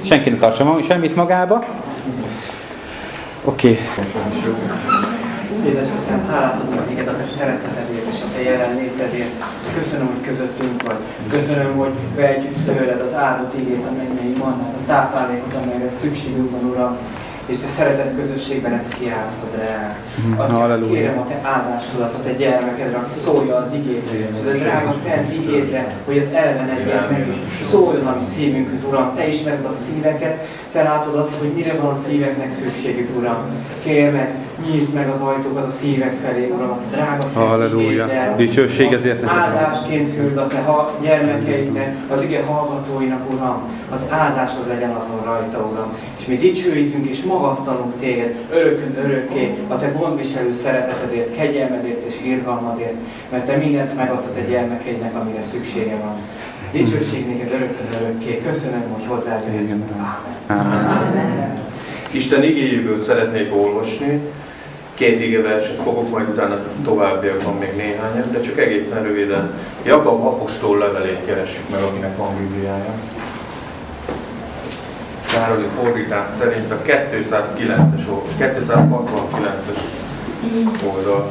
Senkinek tartsa semmit magába? Oké. Édesatyám, hálát adok neked a te szeretetedért és a te jelenlétedért. Köszönöm, hogy közöttünk vagy. Köszönöm, hogy vehetjük tőled az áldott igét, a mennyei mannát, a táplálékot, amelyre szükségünk van, Uram. És te szeretett közösségben ezt kiárszod reánk. Atyám, kérem a te áldásodat a te gyermekedre, aki szólja az igétre, és a drága szent igétre, hogy ez ellenedjen meg is. Szóljon a mi szívünkhöz, Uram. Te ismered a szíveket, te látod azt, hogy mire van a szíveknek szükségük, Uram. Kérlek, nyisd meg az ajtókat a szívek felé, Uram, a drága szent igéddel. Dicsőség ezért neked. Áldásként küld a te gyermekeidnek, az ige hallgatóinak, Uram, hogy áldásod legyen azon rajta, Uram. És mi dicsőítünk és magasztalunk téged örökön örökké a te gondviselő szeretetedért, kegyelmedért és irgalmadért, mert te mindent megadsz a te gyermekeidnek, amire szüksége van. Dicsőség néked örökön örökké. Köszönöm, hogy hozzád jöttünk. Amen. Amen. Isten igéjéből szeretnék olvasni, 2 igeverset fogok, majd utána továbbiakban még néhányat, de csak egészen röviden. Jakab apostol levelét keressük meg, akinek van Bibliája. Károli fordítás szerint a 269-es oldal, 269-es oldal.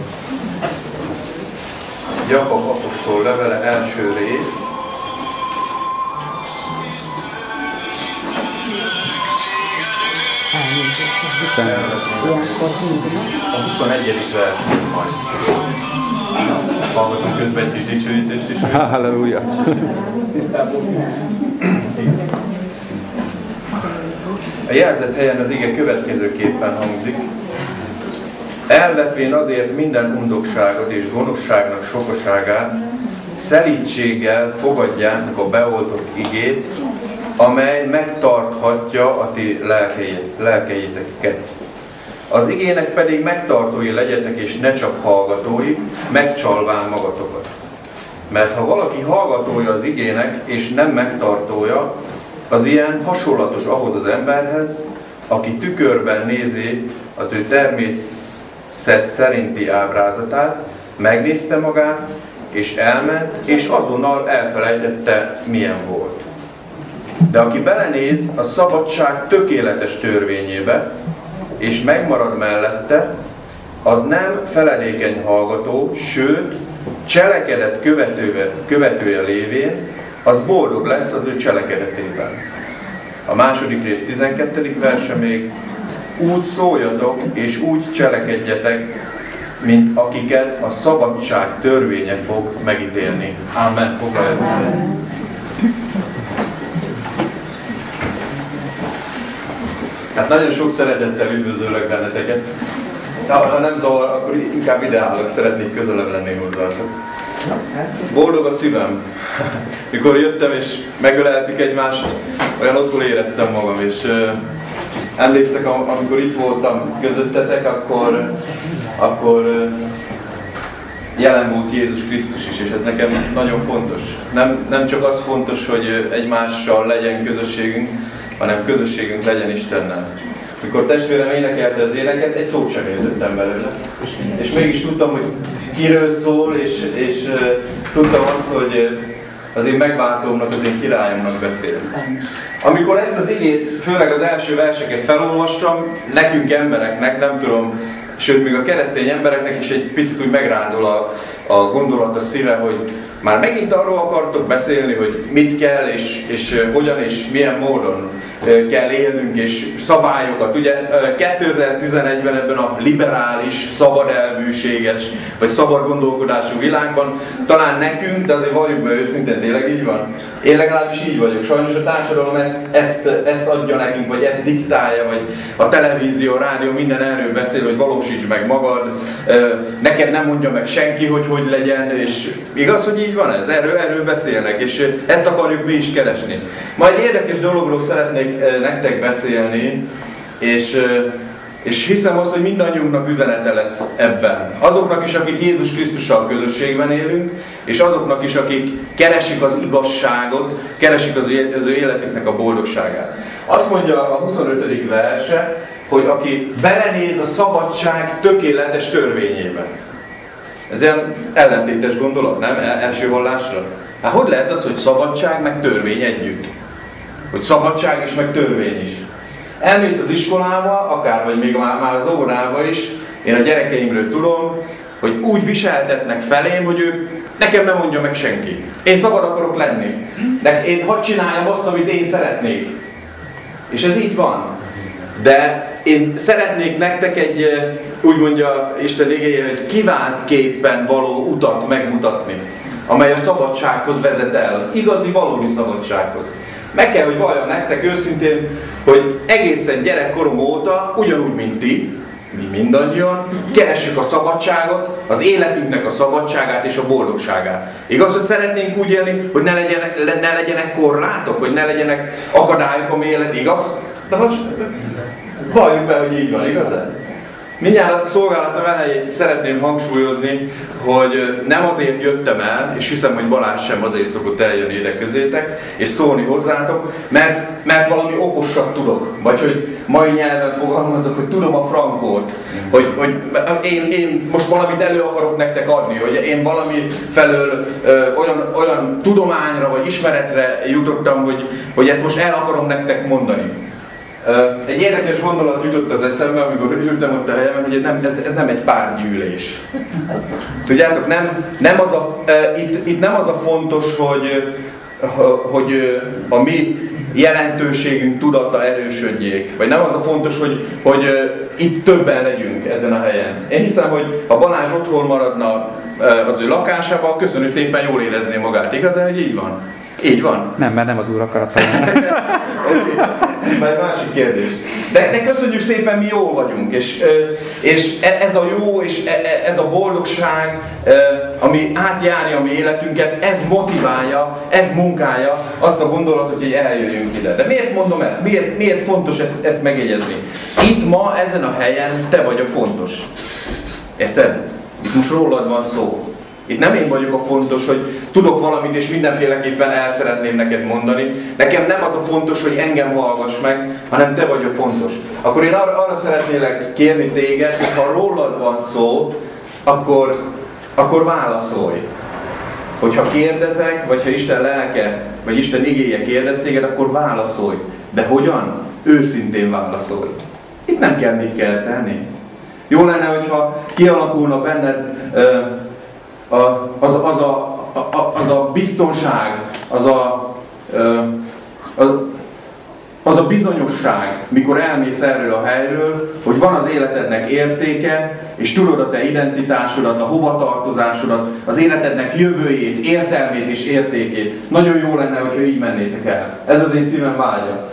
Jakab apostol levele, első rész. A 21. versről majd. Hallgatunk közben egy kis dicsőítést is. Halleluja! A jelzett helyen az ige következőképpen hangzik. Elvetvén azért minden undokságot és gonoszságnak sokaságát, szelídséggel fogadjátok a beoltott igét, amely megtarthatja a ti lelkeiteket. Az igének pedig megtartói legyetek, és ne csak hallgatói, megcsalván magatokat. Mert ha valaki hallgatója az igének, és nem megtartója, az ilyen hasonlatos ahhoz az emberhez, aki tükörben nézi az ő természet szerinti ábrázatát, megnézte magát, és elment, és azonnal elfelejtette, milyen volt. De aki belenéz a szabadság tökéletes törvényébe, és megmarad mellette, az nem feledékeny hallgató, sőt, cselekedet követője lévén, az boldog lesz az ő cselekedetében. A második rész 12. verse még: úgy szóljatok, és úgy cselekedjetek, mint akiket a szabadság törvénye fog megítélni. Amen. Foglaljatok el. Hát nagyon sok szeretettel üdvözöllek benneteket. Ha nem zavar, akkor inkább ideálok, szeretnék közelebb lenni hozzátok. Boldog a szívem. Mikor jöttem és megöleltük egymást, olyan otthon éreztem magam, és emlékszek, amikor itt voltam közöttetek, akkor jelen volt Jézus Krisztus is, és ez nekem nagyon fontos. Nem csak az fontos, hogy egymással legyen közösségünk, hanem közösségünk legyen Istennel. Mikor testvérem énekelte az éneket, egy szót sem értettem belőle. És mégis tudtam, hogy kiről szól, és tudtam azt, hogy az én megváltómnak, az én királyomnak beszél. Amikor ezt az igét, főleg az első verseket felolvastam, nekünk embereknek, nem tudom, sőt, még a keresztény embereknek is egy picit úgy megrándul a gondolat, a szíve, hogy már megint arról akartok beszélni, hogy mit kell, és hogyan és milyen módon kell élnünk, és szabályokat. Ugye 2011-ben ebben a liberális, szabadelvűséges, vagy szabad gondolkodású világban talán nekünk, de azért valljuk be őszintén, tényleg így van? Én legalábbis így vagyok. Sajnos a társadalom ezt adja nekünk, vagy ezt diktálja, vagy a televízió, a rádió minden erről beszél, hogy valósíts meg magad, neked nem mondja meg senki, hogy legyen, és igaz, hogy így van ez? Erről beszélnek, és ezt akarjuk mi is keresni. Majd érdekes dologról szeretnék nektek beszélni, és hiszem azt, hogy mindannyiunknak üzenete lesz ebben. Azoknak is, akik Jézus Krisztussal közösségben élünk, és azoknak is, akik keresik az igazságot, keresik az ő életüknek a boldogságát. Azt mondja a 25. verse, hogy aki belenéz a szabadság tökéletes törvényébe. Ez ilyen ellentétes gondolat, nem? Első hallásra? Hát hogy lehet az, hogy szabadság meg törvény együtt? Hogy szabadság is, meg törvény is. Elmész az iskolába, akár vagy még már az óvodába is, én a gyerekeimről tudom, hogy úgy viseltetnek felém, hogy ők nekem nem mondja meg senki. Én szabad akarok lenni. De én hadd csináljam azt, amit én szeretnék. És ez így van. De én szeretnék nektek egy, úgy mondja Isten igéje, hogy kiváltképpen való utat megmutatni, amely a szabadsághoz vezet el, az igazi, valódi szabadsághoz. Meg kell, hogy valljam nektek őszintén, hogy egészen gyerekkorom óta, ugyanúgy, mint ti, mi mindannyian, keressük a szabadságot, az életünknek a szabadságát és a boldogságát. Igaz, hogy szeretnénk úgy élni, hogy ne legyenek korlátok, hogy ne legyenek akadályok a mi élet, igaz? De most valljuk be, hogy így van, igaz? Mindjárt a szolgálatom elején szeretném hangsúlyozni, hogy nem azért jöttem el, és hiszem, hogy Balázs sem azért szokott eljönni ide közétek, és szólni hozzátok, mert valami okosat tudok. Vagy hogy mai nyelven fogalmazok, hogy tudom a frankót. Hogy én most valamit elő akarok nektek adni, hogy én valami felől olyan tudományra vagy ismeretre jutottam, hogy ezt most el akarom nektek mondani. Egy érdekes gondolat jutott az eszembe, amikor ültem ott a helyemen, hogy ez nem egy pártgyűlés. Tudjátok, itt nem az a fontos, hogy a mi jelentőségünk tudata erősödjék. Vagy nem az a fontos, hogy itt többen legyünk ezen a helyen. Én hiszem, hogy ha Balázs otthon maradna az ő lakásában, köszönjük szépen jól érezné magát. Igazán, hogy így van? Így van? Nem, mert nem az Úr akarata. Okay. Majd másik kérdés. De köszönjük szépen, mi jól vagyunk, és ez a jó, és ez a boldogság, ami átjárja a mi életünket, ez motiválja, ez munkálja azt a gondolatot, hogy eljöjjünk ide. De miért mondom ezt? Miért fontos ezt megjegyezni? Itt ma, ezen a helyen te vagy a fontos. Érted? Itt most rólad van szó. Itt nem én vagyok a fontos, hogy tudok valamit, és mindenféleképpen el szeretném neked mondani. Nekem nem az a fontos, hogy engem hallgass meg, hanem te vagy a fontos. Akkor én arra szeretnélek kérni téged, hogy ha rólad van szó, akkor válaszolj. Hogyha kérdezek, vagy ha Isten lelke, vagy Isten igéje kérdez téged, akkor válaszolj. De hogyan? Őszintén válaszolj. Itt nem kell mit kell tenni. Jó lenne, hogyha kialakulna benned az a biztonság, az a bizonyosság, mikor elmész erről a helyről, hogy van az életednek értéke, és tudod a te identitásodat, a hovatartozásodat, az életednek jövőjét, értelmét és értékét. Nagyon jó lenne, hogyha így mennétek el. Ez az én szívem vágya.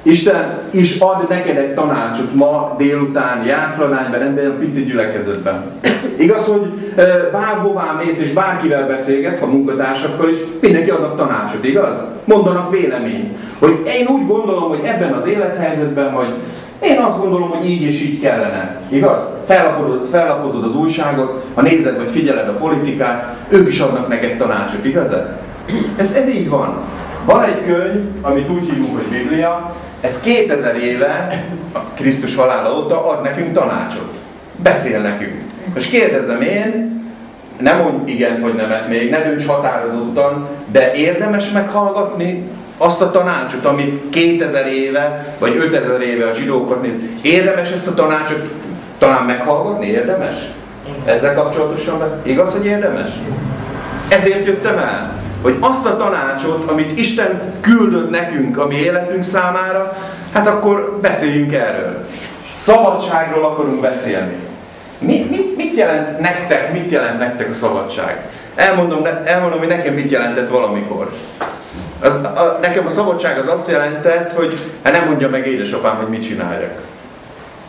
Isten is ad neked egy tanácsot ma délután Jászladányban, ebben a pici gyülekezetben. Igaz, hogy bárhová mész és bárkivel beszélgetsz, ha munkatársakkal is, mindenki adnak tanácsot, igaz? Mondanak véleményt. Hogy én úgy gondolom, hogy ebben az élethelyzetben, vagy én azt gondolom, hogy így és így kellene. Igaz? Fellapozod az újságot, ha nézed vagy figyeled a politikát, ők is adnak neked tanácsot, igaz? Ez így van. Van egy könyv, amit úgy hívunk, hogy Biblia, ez 2000 éve, Krisztus halála óta ad nekünk tanácsot. Beszél nekünk. Most kérdezem én, nem mondj igent vagy nemet még, ne dönts határozottan, de érdemes meghallgatni azt a tanácsot, ami 2000 éve, vagy 5000 éve a zsidókat néz. Érdemes ezt a tanácsot talán meghallgatni? Érdemes? Ezzel kapcsolatosan igaz, hogy érdemes? Ezért jöttem el, hogy azt a tanácsot, amit Isten küldött nekünk a mi életünk számára, hát akkor beszéljünk erről. Szabadságról akarunk beszélni. Mit jelent nektek a szabadság? Elmondom, hogy nekem mit jelentett valamikor. Nekem a szabadság az azt jelentett, hogy hát nem mondja meg édesapám, hogy mit csináljak.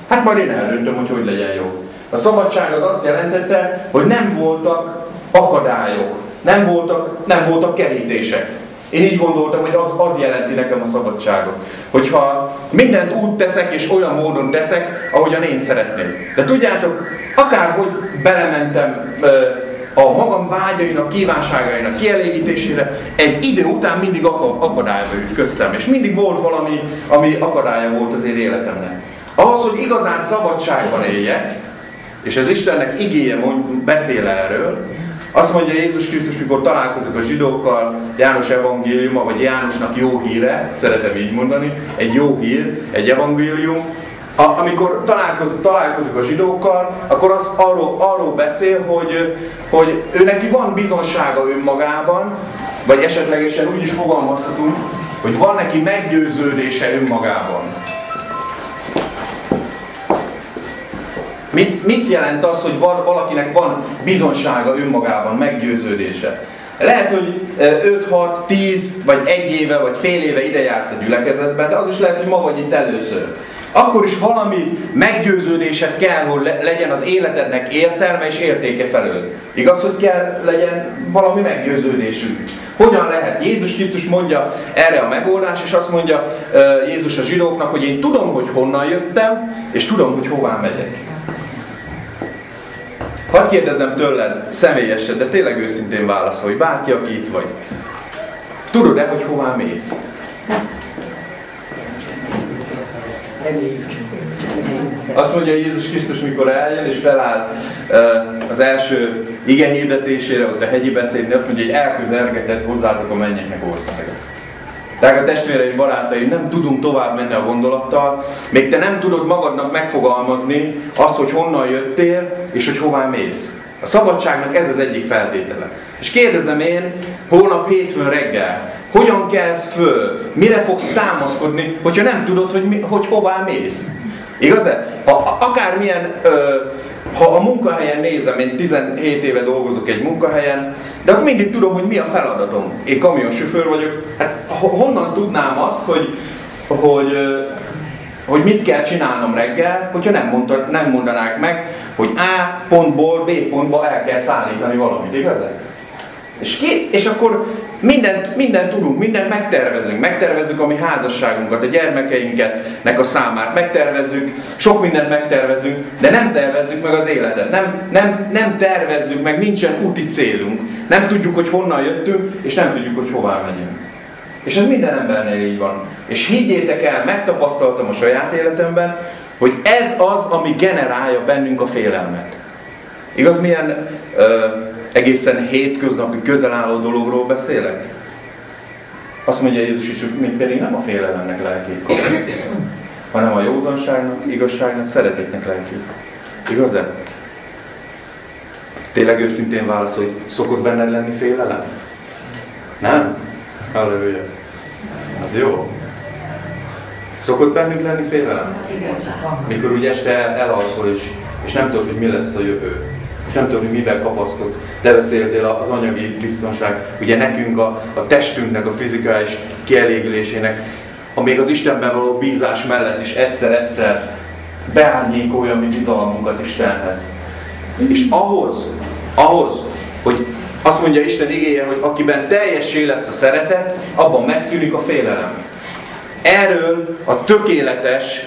Hát majd én eldöntöm, hogy legyen jó. A szabadság az azt jelentette, hogy nem voltak akadályok, nem voltak kerítések. Én így gondoltam, hogy az jelenti nekem a szabadságot. Hogyha mindent úgy teszek és olyan módon teszek, ahogyan én szeretnék. De tudjátok, akárhogy belementem a magam vágyainak, kívánságainak kielégítésére, egy idő után mindig akadályba ütköztem. És mindig volt valami, ami akadálya volt az én életemnek. Ahhoz, hogy igazán szabadságban éljek, és az Istennek igéje beszél erről, azt mondja Jézus Krisztus, mikor találkozik a zsidókkal, János evangéliuma, vagy Jánosnak jó híre, szeretem így mondani, egy jó hír, egy evangélium, amikor találkozik a zsidókkal, akkor arról beszél, hogy ő neki van bizonsága önmagában, vagy esetlegesen úgy is fogalmazhatunk, hogy van neki meggyőződése önmagában. Mit jelent az, hogy valakinek van bizonsága önmagában, meggyőződése? Lehet, hogy 5, 6, 10, vagy 1 éve, vagy fél éve ide jársz a gyülekezetben, de az is lehet, hogy ma vagy itt először. Akkor is valami meggyőződésed kell, hogy legyen az életednek értelme és értéke felől. Igaz, hogy kell legyen valami meggyőződésünk. Hogyan lehet? Jézus Krisztus mondja erre a megoldás, és azt mondja Jézus a zsidóknak, hogy én tudom, hogy honnan jöttem, és tudom, hogy hová megyek. Hadd kérdezzem tőled személyesen, de tényleg őszintén válaszolj, bárki, aki itt vagy. Tudod-e, hogy hová mész? Azt mondja Jézus Krisztus, mikor eljön és feláll az első ige hirdetésére, ott a hegyi beszédnél, azt mondja, hogy elközelgetett hozzátok a mennyeknek országa. Drága testvéreim, barátaim, nem tudunk tovább menni a gondolattal, még te nem tudod magadnak megfogalmazni azt, hogy honnan jöttél, és hogy hová mész. A szabadságnak ez az egyik feltétele. És kérdezem én, holnap hétfőn reggel, hogyan kelsz föl, mire fogsz támaszkodni, hogyha nem tudod, hogy hová mész? Igaz-e? Akármilyen, ha a munkahelyen nézem, én 17 éve dolgozok egy munkahelyen, de akkor mindig tudom, hogy mi a feladatom. Én kamionsofőr vagyok, hát honnan tudnám azt, hogy mit kell csinálnom reggel, hogyha nem mondanák meg, hogy A pontból B pontba el kell szállítani valamit, igaz-e? És akkor mindent tudunk, mindent megtervezzük a mi házasságunkat, a gyermekeinknek a számát, megtervezzük, sok mindent megtervezünk, de nem tervezzük meg az életet, nem tervezzük meg, nincsen úti célunk, nem tudjuk, hogy honnan jöttünk, és nem tudjuk, hogy hová megyünk. És ez minden embernél így van. És higgyétek el, megtapasztaltam a saját életemben, hogy ez az, ami generálja bennünk a félelmet. Igaz, milyen egészen hétköznapi, közel álló dologról beszélek? Azt mondja Jézus is, hogy még pedig nem a félelemnek lelkét kapjuk, hanem a józanságnak, igazságnak, szeretetnek lelkét. Igaz-e? Tényleg őszintén válaszolj, szokott benned lenni félelem? Nem? Halleluja. Az jó. Szokott bennünk lenni félelem? Mikor úgy este elalszol, és nem tudod, hogy mi lesz a jövő. És nem tudod, hogy mivel kapaszkodsz. Te beszéltél az anyagi biztonság, ugye nekünk a testünknek, a fizikális kielégülésének, még az Istenben való bízás mellett is egyszer-egyszer beárnyékolja mi bizalmunkat Istenhez. És ahhoz, hogy azt mondja Isten igéje, hogy akiben teljessé lesz a szeretet, abban megszűnik a félelem. Erről a tökéletes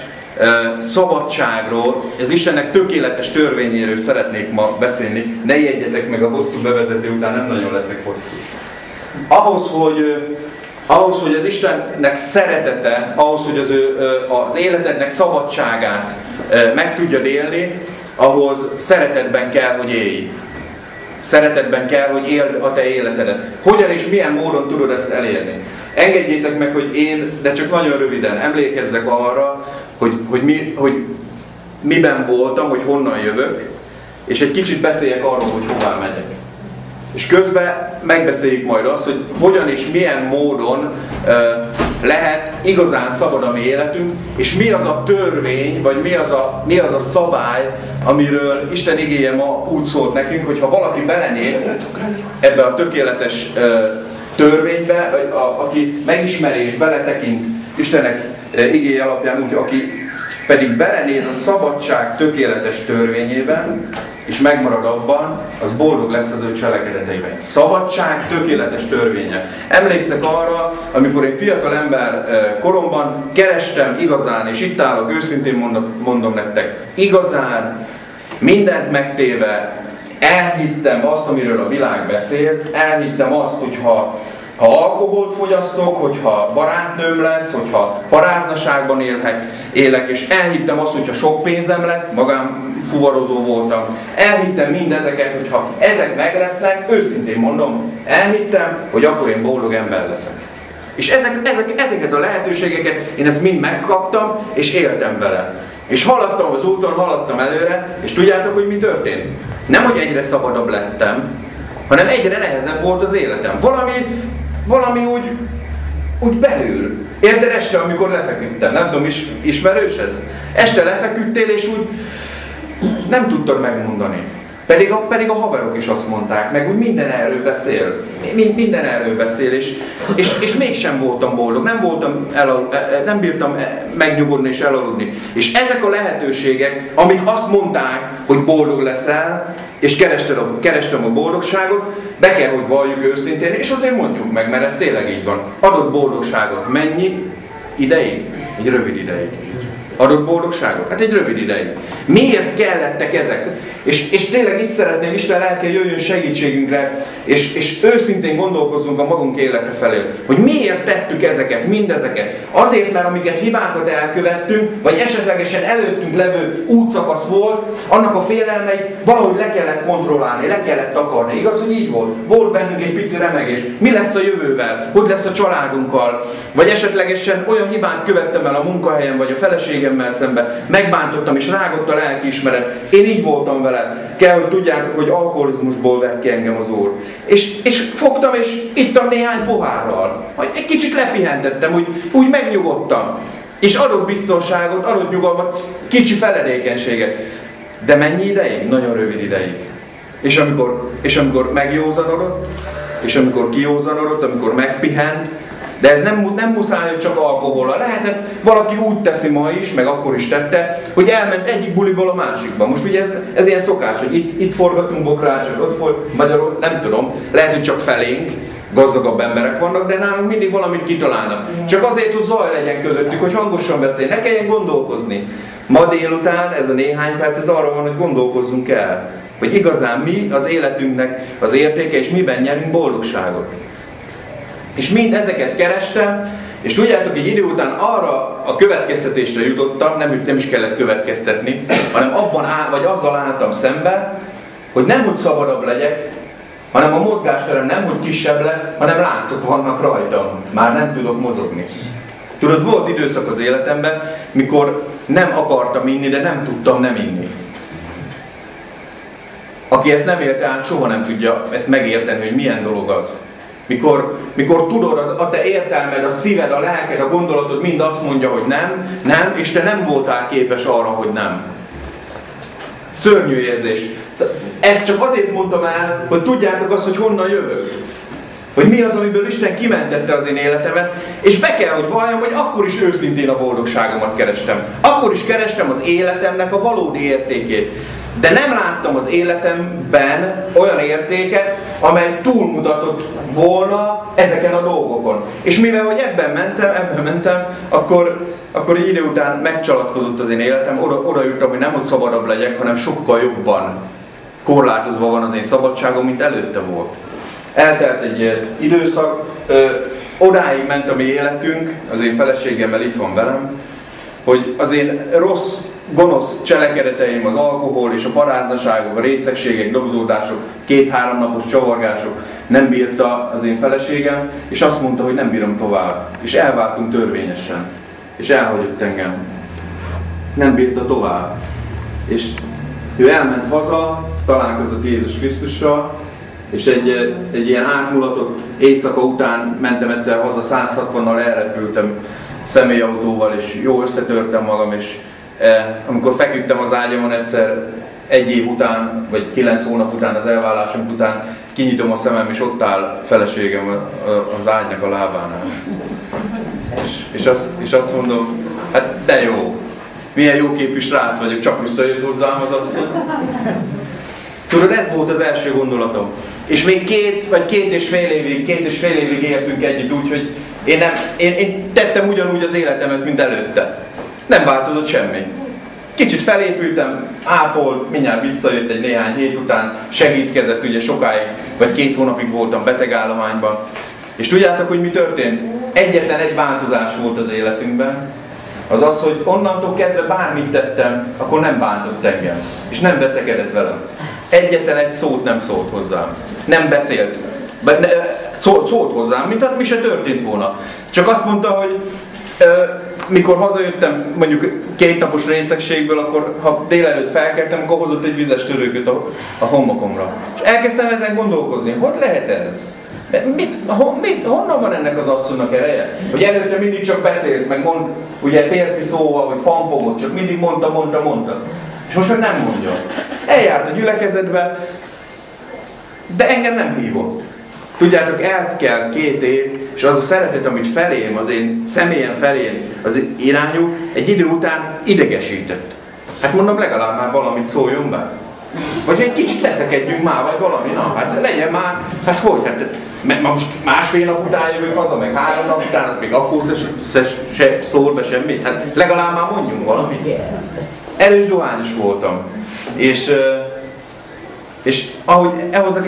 szabadságról, az Istennek tökéletes törvényéről szeretnék ma beszélni. Ne ijedjetek meg a hosszú bevezető után, nem nagyon leszek hosszú. Ahhoz, hogy az Istennek szeretete, ahhoz, hogy az életednek szabadságát meg tudjad élni, ahhoz szeretetben kell, hogy élj. Szeretetben kell, hogy éld a te életedet. Hogyan és milyen módon tudod ezt elérni? Engedjétek meg, hogy én, de csak nagyon röviden emlékezzek arra, hogy miben voltam, hogy honnan jövök, és egy kicsit beszéljek arról, hogy hová megyek. És közben megbeszéljük majd azt, hogy hogyan és milyen módon lehet igazán szabad a mi életünk, és mi az a törvény, vagy mi az a szabály, amiről Isten igéje ma úgy szólt nekünk, hogy ha valaki belenéz ebbe a tökéletes törvénybe, vagy aki megismeri és beletekint Istennek igéje alapján úgy, aki pedig belenéz a szabadság tökéletes törvényében, és megmarad abban, az boldog lesz az ő cselekedeteiben. Szabadság tökéletes törvénye. Emlékszek arra, amikor én fiatal ember koromban kerestem igazán, és itt állok, őszintén mondom nektek, igazán, mindent megtéve, elhittem azt, amiről a világ beszélt, elhittem azt, hogy ha alkoholt fogyasztok, hogyha barátnőm lesz, hogyha paráznaságban élek, és elhittem azt, hogyha sok pénzem lesz, magánfuvarozó voltam, elhittem mindezeket, hogyha ezek meg lesznek, őszintén mondom, elhittem, hogy akkor én boldog ember leszek. És ezeket a lehetőségeket én ezt mind megkaptam, és éltem vele. És haladtam az úton, haladtam előre, és tudjátok, hogy mi történt? Nem, hogy egyre szabadabb lettem, hanem egyre nehezebb volt az életem. Valami úgy belül. Érted, este, amikor lefeküdtem? Nem tudom, ismerős ez? Este lefeküdtél, és úgy nem tudtad megmondani. Pedig a haverok is azt mondták, meg úgy minden erről beszél, és mégsem voltam boldog, nem bírtam megnyugodni és elaludni. És ezek a lehetőségek, amik azt mondták, hogy boldog leszel, és kerestem a boldogságot, be kell, hogy valljuk őszintén, és azért mondjuk meg, mert ez tényleg így van. Adott boldogságot mennyi ideig? Egy rövid ideig. Adott boldogságot? Hát egy rövid ideig. Miért kellettek ezek? És tényleg itt szeretném, Isten lelke jöjjön segítségünkre, és őszintén gondolkozzunk a magunk élete felé, hogy miért tettük ezeket, mindezeket. Azért, mert amiket hibákat elkövettünk, vagy esetlegesen előttünk levő útszakasz volt, annak a félelmei valahogy le kellett kontrollálni, le kellett takarni. Igaz, hogy így volt? Volt bennünk egy pici remegés. Mi lesz a jövővel? Hogy lesz a családunkkal? Vagy esetlegesen olyan hibát követtem el a munkahelyen, vagy a feleségemmel szemben, megbántottam és rágott a lelkiismeret. Én így voltam vele. Kell, hogy tudjátok, hogy alkoholizmusból vett ki engem az Úr. És fogtam, és ittam néhány pohárral. Egy kicsit lepihentettem, úgy megnyugodtam. És adott biztonságot, adott nyugalmat, kicsi feledékenységet. De mennyi ideig? Nagyon rövid ideig. És amikor megjózanodott, és amikor kijózanodott, amikor megpihent, de ez nem muszáj, hogy csak alkohollal. Lehetett, valaki úgy teszi ma is, meg akkor is tette, hogy elment egyik buliból a másikba. Most ugye ez ilyen szokás, hogy itt forgatunk bokrácsot, ott magyarul, nem tudom, lehet, hogy csak felénk, gazdagabb emberek vannak, de nálunk mindig valamit kitalálnak. Csak azért, hogy zaj legyen közöttük, hogy hangosan beszélj, ne kelljen gondolkozni. Ma délután ez a néhány perc, ez arra van, hogy gondolkozzunk el, hogy igazán mi az életünknek az értéke, és miben nyerünk boldogságot. És mind ezeket kerestem, és tudjátok, egy idő után arra a következtetésre jutottam, nem is kellett következtetni, hanem azzal álltam szembe, hogy nem hogy szabadabb legyek, hanem a mozgásterem nem hogy kisebb lett, hanem láncok vannak rajtam. Már nem tudok mozogni. Tudod, volt időszak az életemben, mikor nem akartam inni, de nem tudtam nem inni. Aki ezt nem érte át, soha nem tudja ezt megérteni, hogy milyen dolog az. Mikor tudod, a te értelmed, a szíved, a lelked, a gondolatod mind azt mondja, hogy nem, és te nem voltál képes arra, hogy nem. Szörnyű érzés. Ezt csak azért mondtam el, hogy tudjátok azt, hogy honnan jövök. Hogy mi az, amiből Isten kimentette az én életemet, és be kell, hogy valljam, hogy akkor is őszintén a boldogságomat kerestem. Akkor is kerestem az életemnek a valódi értékét. De nem láttam az életemben olyan értéket, amely túlmutatott volna ezeken a dolgokon. És mivel, hogy ebben mentem, akkor egy idő után megcsalatkozott az én életem, oda jöttem, hogy nem hogy szabadabb legyek, hanem sokkal jobban korlátozva van az én szabadságom, mint előtte volt. Eltelt egy időszak, odáig ment a mi életünk, az én feleségemmel itt van velem, hogy az én rossz, gonosz cselekedeteim, az alkohol és a paráznaságok, a részegségek, dobzódások, 2-3 napos csavargások nem bírta az én feleségem, és azt mondta, hogy nem bírom tovább. És elváltunk törvényesen. És elhagyott engem. Nem bírta tovább. És ő elment haza, találkozott Jézus Krisztussal, és egy ilyen átmulatott éjszaka után mentem egyszer haza, 160-nal elrepültem személyautóval, és jó összetörtem magam, és amikor feküdtem az ágyamon egyszer 1 év után, vagy 9 hónap után, az elválásunk után, kinyitom a szemem, és ott áll feleségem az ágynak a lábánál. És azt mondom, hát de jó, milyen jóképű srác vagyok, csak visszajött hozzám az asszony. Tudod, ez volt az első gondolatom. És még 2,5 évig éltünk együtt úgy, hogy én tettem ugyanúgy az életemet, mint előtte. Nem változott semmi. Kicsit felépültem, ápolt, mindjárt visszajött egy néhány hét után, segítkezett, ugye sokáig, vagy 2 hónapig voltam betegállományban. És tudjátok, hogy mi történt? Egyetlen egy változás volt az életünkben, az, hogy onnantól kezdve bármit tettem, akkor nem bántott engem. És nem veszekedett velem. Egyetlen egy szót nem szólt hozzám. Nem beszélt. Szólt hozzám, mint mi se történt volna. Csak azt mondta, hogy mikor hazajöttem mondjuk 2 napos részegségből, akkor ha délelőtt felkeltem, akkor hozott egy vizes törőköt a homokomra. És elkezdtem ezen gondolkozni, hogy lehet ez? Honnan van ennek az asszonynak ereje? Hogy előtte mindig csak beszélt, meg mond, ugye férfi szóval, hogy pampogott, csak mindig mondta. És most meg nem mondja. Eljárt a gyülekezetbe, de engem nem hívott. Tudjátok, eltelt 2 év, és az a szeretet, amit felém, az én személyem felém, az irányú, egy idő után idegesített. Hát mondom, legalább már valamit szóljon be. Vagy egy kicsit veszekedjünk már, vagy valami, na, hát legyen már, hát hogy, hát most másfél nap után jövök haza, meg 3 nap után, az még akkor se szól be semmit, hát legalább már mondjunk valamit. Erős dohányos voltam, és ahogy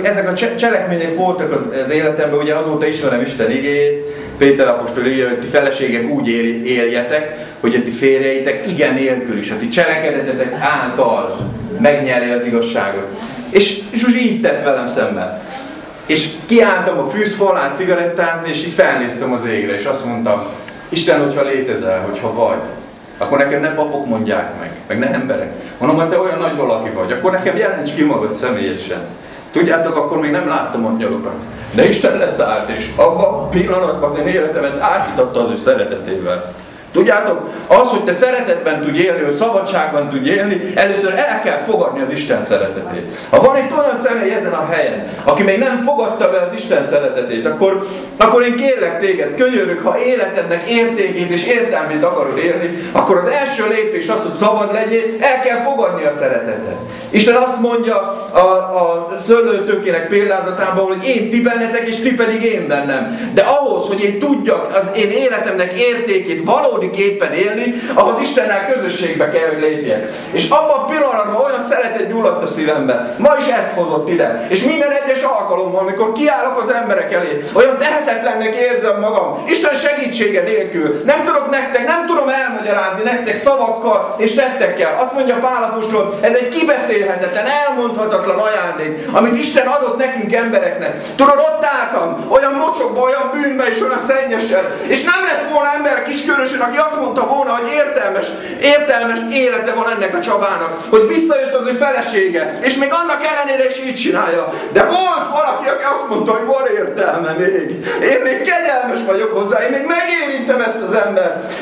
ezek a cselekmények voltak az életemben, ugye azóta ismerem Isten igéjét, Péter apostol írja, hogy ti feleségek úgy éljetek, hogy a ti férjeitek igen nélkül is, a ti cselekedetetek által megnyeri az igazságot. És most így tett velem szemben. És kiálltam a fűzfalán cigarettázni, és így felnéztem az égre, és azt mondtam, Isten, hogyha létezel, hogyha vagy, akkor nekem nem papok mondják meg nem emberek. Mondom, hogy te olyan nagy valaki vagy, akkor nekem jelents ki magad személyesen. Tudjátok, akkor még nem láttam a nyalokat. De Isten leszállt, és abban a pillanatban az én életemet átitatta az ő szeretetével. Tudjátok, az, hogy te szeretetben tudj élni, hogy szabadságban tudj élni, először el kell fogadni az Isten szeretetét. Ha van itt olyan személy ezen a helyen, aki még nem fogadta be az Isten szeretetét, akkor én kérlek téged, könyörök, ha életednek értékét és értelmét akarod élni, akkor az első lépés az, hogy szabad legyél, el kell fogadni a szeretetet. Isten azt mondja a szőlőtökének példázatában, hogy én ti bennetek, és ti pedig én bennem. De ahhoz, hogy én tudjak az én életemnek értékét valódiképpen élni, ahhoz Istennel közösségbe kell, hogy lépjek. És abban a pillanatban olyan szeretet gyulladt a szívembe. Ma is ez hozott ide. És minden egyes alkalommal, amikor kiállok az emberek elé, olyan tehetetlennek érzem magam, Isten segítsége nélkül. Nem tudok nektek, nem tudom elmagyarázni nektek szavakkal és tettekkel. Azt mondja Pál apostol, ez egy kibeszélhetetlen, elmondhatatlan ajándék, amit Isten adott nekünk embereknek. Tudod, ott álltam, olyan mocsokba, olyan bűnbe és olyan szennyesen, és nem lett volna ember kiskörösön, aki azt mondta volna, hogy értelmes élete van ennek a Csabának, hogy visszajött az ő felesége, és még annak ellenére is így csinálja. De volt valaki, aki azt mondta, hogy van értelme még. Én még kegyelmes vagyok hozzá, én még megérintem ezt az embert.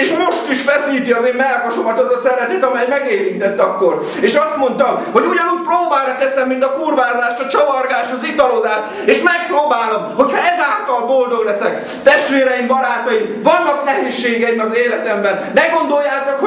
És most is feszíti az én mellkasomat az a szeretet, amely megérintett akkor. És azt mondtam, hogy ugyanúgy próbára teszem, mint a kurvázást, a csavargást, az italozást, és megpróbálom, hogyha ezáltal boldog leszek. Testvéreim, barátaim, vannak nehézségeim az életemben. Ne gondoljátok,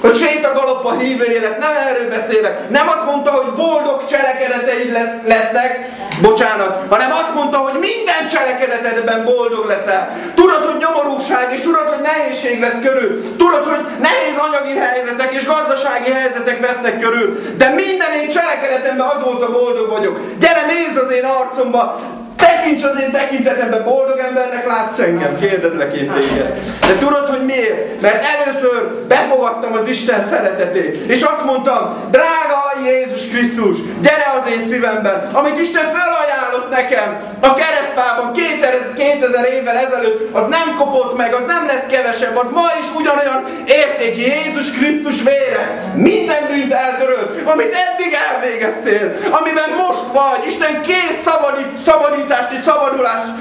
hogy sétagalop a hívő élet, nem erről beszélek. Nem azt mondta, hogy boldog cselekedeteid lesznek, bocsánat, hanem azt mondta, hogy minden cselekedetedben boldog leszel. Tudod, hogy nyomorúság, és tudod, hogy nehézség vesz körül. Tudod, hogy nehéz anyagi helyzetek és gazdasági helyzetek vesznek körül. De minden én cselekedetemben azóta boldog vagyok. Gyere, nézz az én arcomba! Tekints az én tekintetemben, boldog embernek látsz engem? Kérdezlek én téged. De tudod, hogy miért? Mert először befogadtam az Isten szeretetét. És azt mondtam, drága Jézus Krisztus, gyere az én szívemben. Amit Isten felajánlott nekem a keresztfában 2000 évvel ezelőtt, az nem kopott meg, az nem lett kevesebb, az ma is ugyanolyan értékű. Jézus Krisztus vére minden bűnt eltörölt, amit eddig elvégeztél, amiben most vagy. Isten kész szabadítást és szabadulást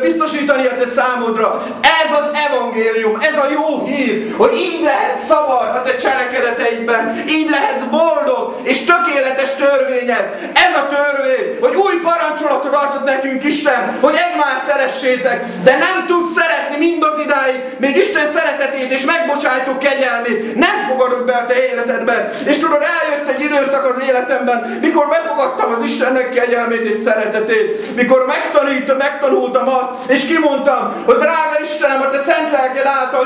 biztosítani a te számodra. Ez az evangélium, ez a jó hír, hogy így lehetsz szabad a te cselekedeteidben, így lehetsz boldog és tökéletes törvényed. Ez a törvény, hogy új parancsolatot adott nekünk Isten, hogy egymást szeressétek, de nem tudsz szeretni mindaz idáig, még Isten szeretetét és megbocsájtó kegyelmét nem fogadod be a te életedben. És tudod, eljött egy időszak az életemben, mikor befogadtam az Istennek kegyelmét és szeretetét, mikor megtanultam azt, és kimondtam, hogy drága Istenem, a te szent lelked által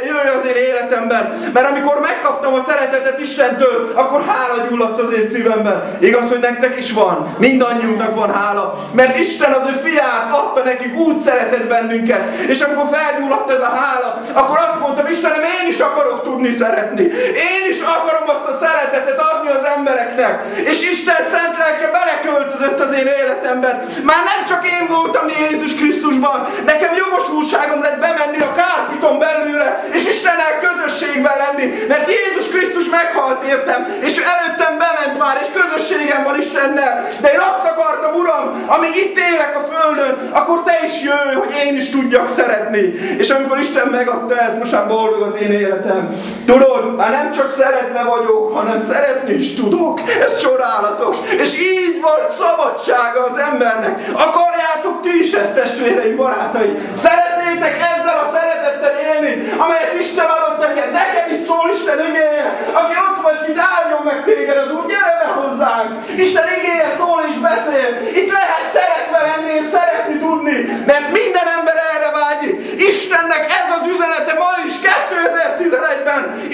jöjj az én életemben. Mert amikor megkaptam a szeretetet Istentől, akkor hála gyulladt az én szívemben. Igaz, hogy nektek is van? Mindannyiunknak van hála. Mert Isten az ő fiát adta nekik, úgy szeretett bennünket. És amikor felgyulladt ez a hála, akkor azt mondtam, Istenem, én is akarok tudni szeretni. Én is akarom azt a szeretetet adni az embereknek. És Isten szent lelke beleköltözött az én életemben. Már nem csak én voltam Jézus Krisztusban, nekem jogosultságom lett bemenni a kárpiton belőle, és Istennel közösségben lenni, mert Jézus Krisztus meghalt értem, és előttem bement már, és közösségem van Istennel. De én azt akartam, Uram, amíg itt élek a földön, akkor te is jöjj, hogy én is tudjak szeretni. És amikor Isten megadta ezt, most már boldog az én életem. Tudod, már nem csak szeretve vagyok, hanem szeretni is tudok. Ez csodálatos. És így van szabadsága az embernek. Akarjátok ti is ezt, testvéreim, barátaim? Szeretnétek ezzel a szeretettel élni, amelyet Isten adott neked? Neked is szól Isten igéje. Aki ott vagy, ki áldjon meg téged az Úr, gyere be hozzá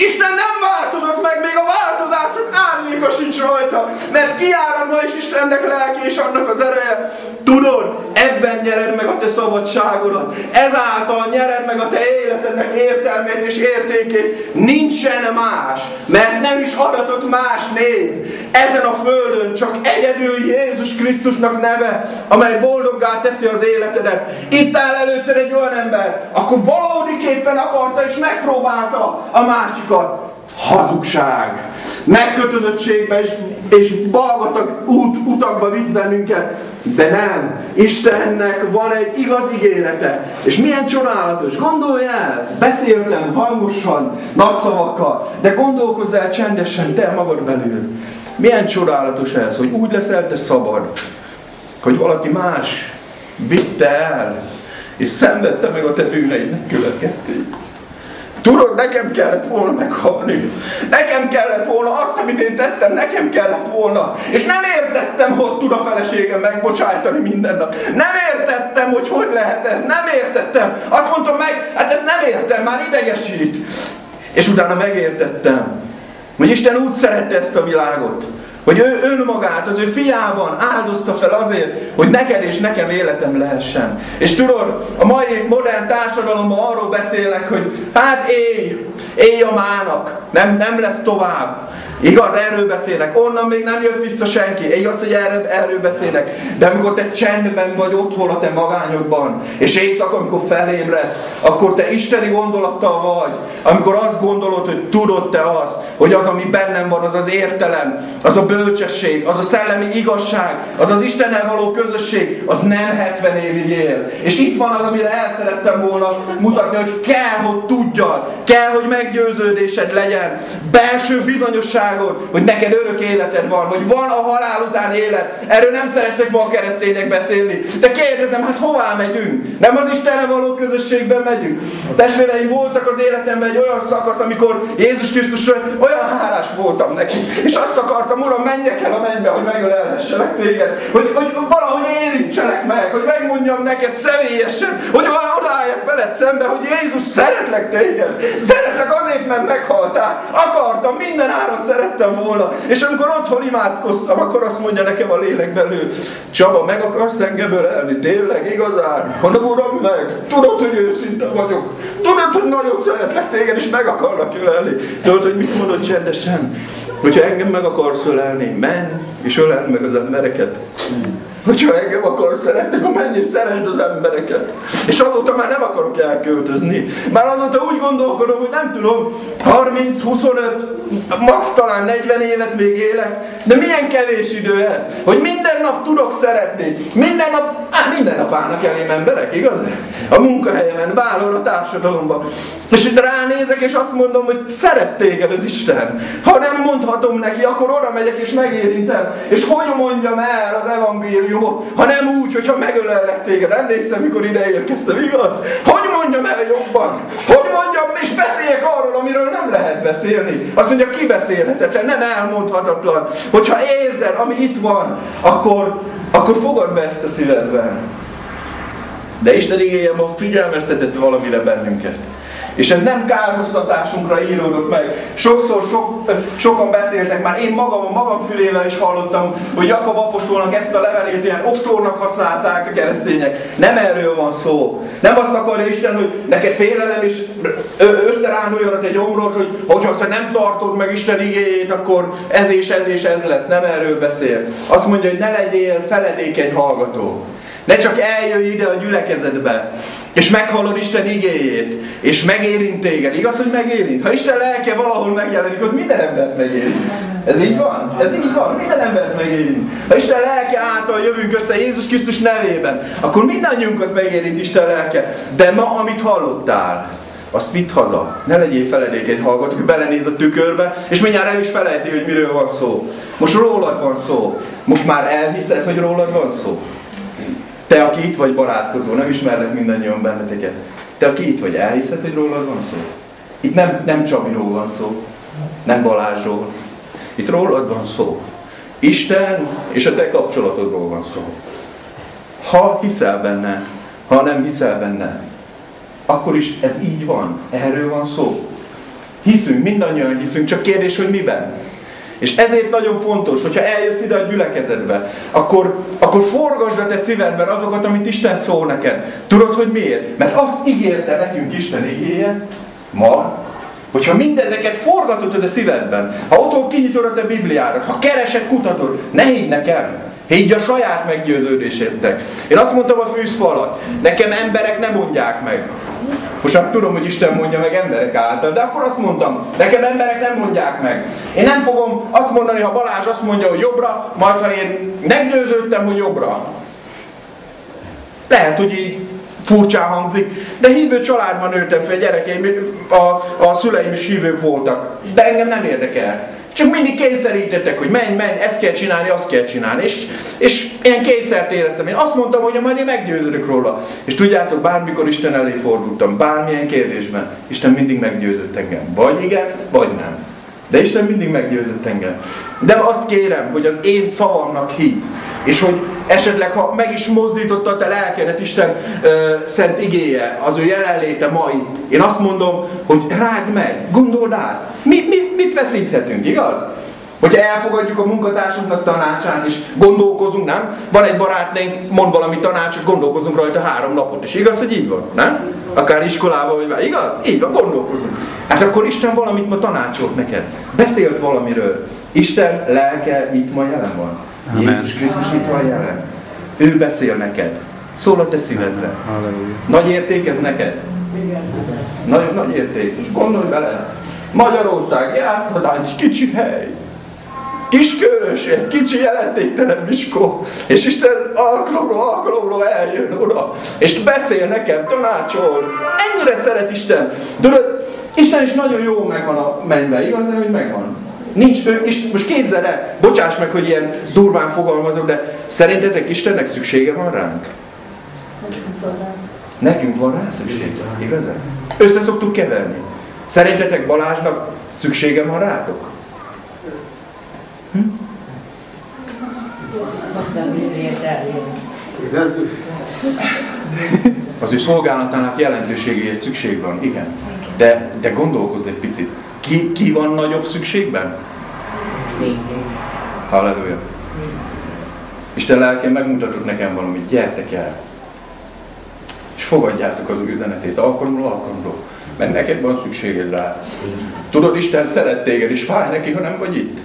Isten nem változott meg, még a változások árnyéka sincs rajta, mert kiárad ma is Istennek lelki és annak az ereje. Tudod, ebben nyered meg a te szabadságodat, ezáltal nyered meg a te életednek értelmét és értékét. Nincsen más, mert nem is adatott más név ezen a földön, csak egyedül Jézus Krisztusnak neve, amely boldoggá teszi az életedet. Itt áll előtted egy olyan ember, akkor valódiképpen akarta és megpróbálta a másikat. Hazugság, megkötözöttségbe és balgatag utakba visz bennünket, de nem. Istennek van egy igaz ígérete, és milyen csodálatos. Gondolj el, beszéltem hangosan, nagy szavakkal, de gondolkozz el csendesen te magad belül. Milyen csodálatos ez, hogy úgy leszel te szabad, hogy valaki más vitte el, és szenvedte meg a te bűneidnek következtét. Tudod, nekem kellett volna meghalni. Nekem kellett volna azt, amit én tettem, nekem kellett volna. És nem értettem, hogy tud a feleségem megbocsájtani minden nap. Nem értettem, hogy lehet ez. Nem értettem. Azt mondtam meg, hát ezt nem értem, már idegesít. És utána megértettem, hogy Isten úgy szerette ezt a világot, hogy ő önmagát az ő fiában áldozta fel azért, hogy neked és nekem életem lehessen. És tudod, a mai modern társadalomban arról beszélnek, hogy hát élj a mának, nem lesz tovább. Igaz, erről beszélnek, onnan még nem jött vissza senki. Igaz, hogy erről beszélnek. De amikor te csendben vagy otthon a te magányodban, és éjszaka, amikor felébredsz, akkor te isteni gondolattal vagy. Amikor azt gondolod, hogy tudod te azt, hogy az, ami bennem van, az az értelem, az a bölcsesség, az a szellemi igazság, az az Istennel való közösség, az nem 70 évig él. És itt van az, amire el szerettem volna mutatni, hogy kell, hogy tudjad, kell, hogy meggyőződésed legyen, belső bizonyosságod, hogy neked örök életed van, hogy van a halál után élet. Erről nem szerettek ma a keresztények beszélni. De kérdezem, hát hová megyünk? Nem az Istennel való közösségben megyünk? Testvéreim, voltak az életemben egy olyan szakasz, amikor Jézus Krisztusról olyan hálás voltam neki. És azt akartam, Uram, menjek el a mennybe, hogy megölelhesselek téged. Hogy valahogy érintselek meg, hogy megmondjam neked személyesen, hogy odaálljak veled szembe, hogy Jézus, szeretlek téged. Szeretlek azért, mert meghaltál. Akartam, minden áron szerettem volna. És amikor otthon imádkoztam, akkor azt mondja nekem a lélek belül, Csaba, meg akarsz engem ölelni? Tényleg, igazán? Mondom, Uram, meg. Tudod, hogy őszinte vagyok. Tudod, hogy nagyon szeretlek téged, és meg akarlak ölelni. Tudod, hogy mit mondod csendesen? Hogyha engem meg akarsz ölelni, menj, és öleld meg az embereket. Hogyha engem akarsz szeretni, akkor menj és szeresd az embereket. És azóta már nem akarok elköltözni. Már azóta úgy gondolkodom, hogy nem tudom, 30, 25, max talán 40 évet még élek, de milyen kevés idő ez, hogy minden nap tudok szeretni. Minden nap állnak elém emberek, igaz? A munkahelyemen, bárhol a társadalomban. És ránézek, és azt mondom, hogy szeret téged az Isten. Ha nem mondhatom neki, akkor oda megyek és megérintem. És hogy mondjam el az evangéliumot, ha nem úgy, hogyha megölellek téged. Emlékszem, mikor ide érkeztem, igaz? Hogy mondjam el jobban? Hogy mondjam, és beszéljek arról, amiről nem lehet beszélni. Azt mondja, kibeszélhetetlen, nem elmondhatatlan. Hogyha érzed, ami itt van, akkor fogad be ezt a szívedben. De Isten igéje ma figyelmeztetett valamire bennünket. És ez nem kárhoztatásunkra íródott meg. Sokszor sokan beszéltek, már én magam fülével is hallottam, hogy Jakab apostolnak ezt a levelét ilyen ostornak használták a keresztények. Nem erről van szó. Nem azt akarja Isten, hogy neked félelem és összeránduljon egy gyomrod, hogyha te nem tartod meg Isten igéjét, akkor ez és ez és ez lesz. Nem erről beszél. Azt mondja, hogy ne legyél feledékeny hallgató. Ne csak eljöjj ide a gyülekezetbe, és meghallod Isten igéjét, és megérint téged. Igaz, hogy megérint? Ha Isten lelke valahol megjelenik, ott minden embert megérint. Ez így van? Ez így van. Minden embert megérint. Ha Isten lelke által jövünk össze Jézus Krisztus nevében, akkor mindannyiunkat megérint Isten lelke. De ma, amit hallottál, azt vidd haza. Ne legyél feledékeny hallgató, hogy belenéz a tükörbe, és mindjárt el is felejti, hogy miről van szó. Most rólad van szó. Most már elhiszed, hogy rólad van szó. Te, aki itt vagy barátkozó, nem ismerlek mindannyian benneteket. Te, aki itt vagy, elhiszed, hogy rólad van szó? Itt nem Csabiról van szó, nem Balázsról. Itt rólad van szó. Isten és a te kapcsolatodról van szó. Ha hiszel benne, ha nem hiszel benne, akkor is ez így van. Erről van szó. Hiszünk, mindannyian hiszünk, csak kérdés, hogy miben. És ezért nagyon fontos, hogyha eljössz ide a gyülekezetbe, akkor forgasd a te szívedben azokat, amit Isten szól neked. Tudod, hogy miért? Mert azt ígérte nekünk Isten igéje ma, hogyha mindezeket forgatod a te szívedben, ha otthon kinyitod a te Bibliádat, ha keresed, kutatod, ne higgy nekem. Higgy a saját meggyőződésednek. Én azt mondtam a fűzfalat, nekem emberek nem mondják meg. Most már tudom, hogy Isten mondja meg emberek által, de akkor azt mondtam, nekem emberek nem mondják meg. Én nem fogom azt mondani, ha Balázs azt mondja, hogy jobbra, majd ha én meggyőződtem, hogy jobbra. Lehet, hogy így furcsán hangzik, de hívő családban nőttem fel, gyerekeim, a szüleim is hívők voltak, de engem nem érdekel. Csak mindig kényszerítettek, hogy menj, ezt kell csinálni, azt kell csinálni. És ilyen kényszert éreztem. Én azt mondtam, hogy majd én meggyőződök róla. És tudjátok, bármikor Isten elé fordultam, bármilyen kérdésben, Isten mindig meggyőzött engem. Vagy igen, vagy nem. De Isten mindig meggyőzött engem. De azt kérem, hogy az én szavamnak hidd. És hogy esetleg, ha meg is mozdította a te lelkedet Isten szent igéje, az ő jelenléte ma itt, én azt mondom, hogy rágd meg, gondold át. Mit veszíthetünk, igaz? Hogyha elfogadjuk a munkatársunknak tanácsát, és gondolkozunk, nem? Van egy barátnőnk, mond valami tanácsot, gondolkozunk rajta 3 napot is. Igaz, hogy így van, nem? Akár iskolában vagy, igaz? Így van, gondolkozunk. Hát akkor Isten valamit ma tanácsolt neked. Beszélt valamiről. Isten lelke itt ma jelen van. Amen. Jézus Krisztus itt van jelen. Ő beszél neked. Szól a te szívedre. Nagy érték ez neked? Nagyon nagy érték. És gondolj bele. Magyarország, Jászladány, kicsi hely. Kiskörös, egy kicsi jelentéktelen Viskó. És Isten alkalomról eljön oda. És beszél nekem, tanácsol. Ennyire szeret Isten. Tudod, Isten is nagyon jó megvan a mennyben. Igaz, hogy megvan? Nincs ő, és most képzeld el, bocsáss meg, hogy ilyen durván fogalmazok, de szerintetek Istennek szüksége van ránk? Nekünk van rá szüksége, igazán? Össze szoktuk keverni. Szerintetek Balázsnak szüksége van rátok? Az ő szolgálatának jelentőségéért szükség van, igen. De gondolkozz egy picit. Ki van nagyobb szükségben? Halleluja. Isten lelkén megmutatott nekem valamit, gyertek el. És fogadjátok az üzenetét alkalomról. Mert neked van szükséged rá. Tudod, Isten szeret téged, és fáj neki, ha nem vagy itt.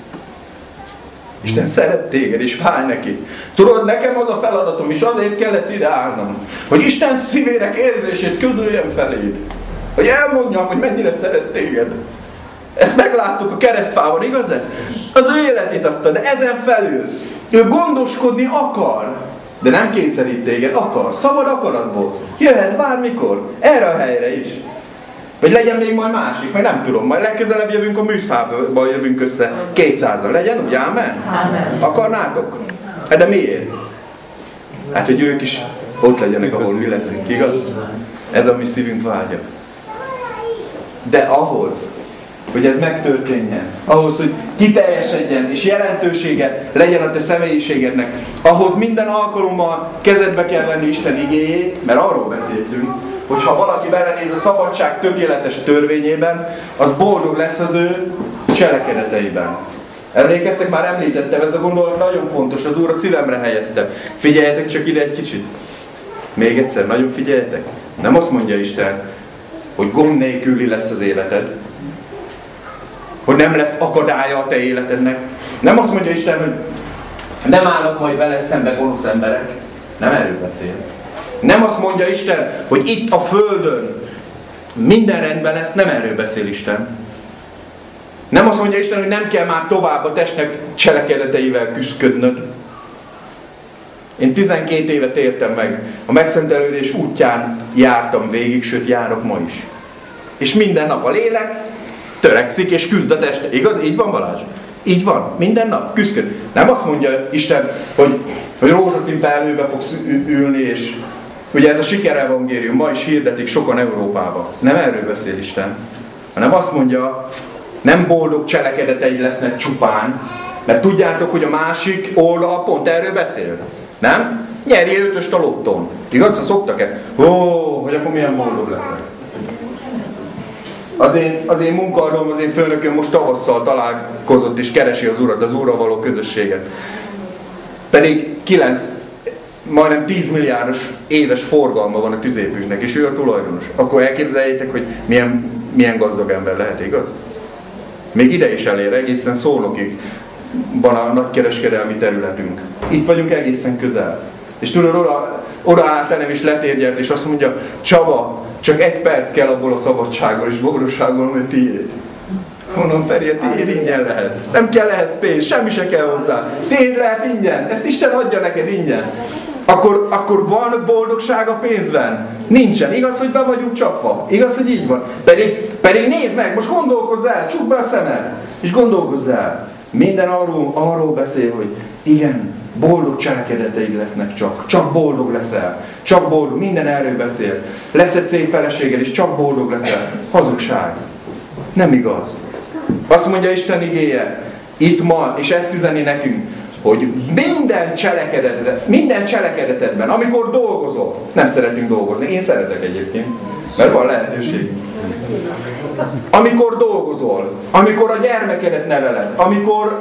Isten szeret téged, és fáj neki. Tudod, nekem az a feladatom, és azért kellett ide állnom, hogy Isten szívének érzését közöljem feléd. Hogy elmondjam, hogy mennyire szeret téged. Ezt megláttuk a keresztfában, igaz ez? Az ő életét adta, de ezen felül ő gondoskodni akar. De nem kényszerít téged, akar. Szabad akaratból. Jöhetsz bármikor. Erre a helyre is. Vagy legyen még majd másik, meg nem tudom. Majd legközelebb jövünk a műszfába, jövünk össze 200-an. Legyen úgy, ámen? Akarnátok? De miért? Hát, hogy ők is ott legyenek, ahol mi leszünk, igaz? Ez a mi szívünk vágya. De ahhoz, hogy ez megtörténjen, ahhoz, hogy kiteljesedjen és jelentősége legyen a te személyiségednek, ahhoz minden alkalommal kezedbe kell venni Isten igéjét, mert arról beszéltünk, hogy ha valaki belenéz a szabadság tökéletes törvényében, az boldog lesz az ő cselekedeteiben. Emlékeztek, már említettem, ez a gondolat nagyon fontos, az Úr a szívemre helyezte. Figyeljetek csak ide egy kicsit. Még egyszer, nagyon figyeljetek. Nem azt mondja Isten, hogy gond nélküli lesz az életed, hogy nem lesz akadálya a te életednek. Nem azt mondja Isten, hogy nem állnak majd veled szembe gonosz emberek. Nem erről beszél. Nem azt mondja Isten, hogy itt a földön minden rendben lesz. Nem erről beszél Isten. Nem azt mondja Isten, hogy nem kell már tovább a testnek cselekedeteivel küszködnöd. Én 12 évet értem meg. A megszentelődés útján jártam végig, sőt járok ma is. És minden nap a lélek törekszik és küzd a teste. Igaz? Így van, Balázs? Így van. Minden nap küszköd. Nem azt mondja Isten, hogy rózsaszín felhőbe fogsz ülni, és ugye ez a sikerevangélium ma is hirdetik sokan Európában. Nem erről beszél Isten, hanem azt mondja, nem boldog cselekedeteid lesznek csupán, mert tudjátok, hogy a másik oldal pont erről beszél. Nem? Nyerjél 5-öst a lottón. Igaz? Ha szoktak-e? Ó, hogy akkor milyen boldog leszek. Az én munkaadóm, az én főnököm most tavasszal találkozott és keresi az Urat, az Úrral való közösséget. Pedig majdnem 10 milliárdos éves forgalma van a tüzépünknek, és ő a tulajdonos. Akkor elképzeljétek, hogy milyen gazdag ember lehet, igaz? Még ide is elér, egészen Szolnokig van a nagykereskedelmi területünk. Itt vagyunk egészen közel. És tudod, oda állt elem és letérgyelt, és azt mondja, Csaba, csak 1 perc kell abból a szabadságból és boldogságból, hogy tiéd. Mondom, Feri, tiéd ingyen lehet. Nem kell ehhez pénz, semmi se kell hozzá. Tiéd lehet ingyen, ezt Isten adja neked ingyen. Akkor van boldogság a pénzben? Nincsen. Igaz, hogy be vagyunk csapva? Igaz, hogy így van? Pedig nézd meg, most gondolkozz el, csukd be a szemed, és gondolkozz el. Minden arról beszél, hogy igen, boldog cselekedeteid lesznek csak boldog leszel, csak boldog, minden erről beszél. Lesz egy szép feleséged, és csak boldog leszel. Hazugság. Nem igaz. Azt mondja Isten igéje, itt ma, és ezt üzeni nekünk, hogy minden cselekedetedben, amikor dolgozol, nem szeretünk dolgozni, én szeretek egyébként, mert van lehetőség. Amikor dolgozol, amikor a gyermekedet neveled,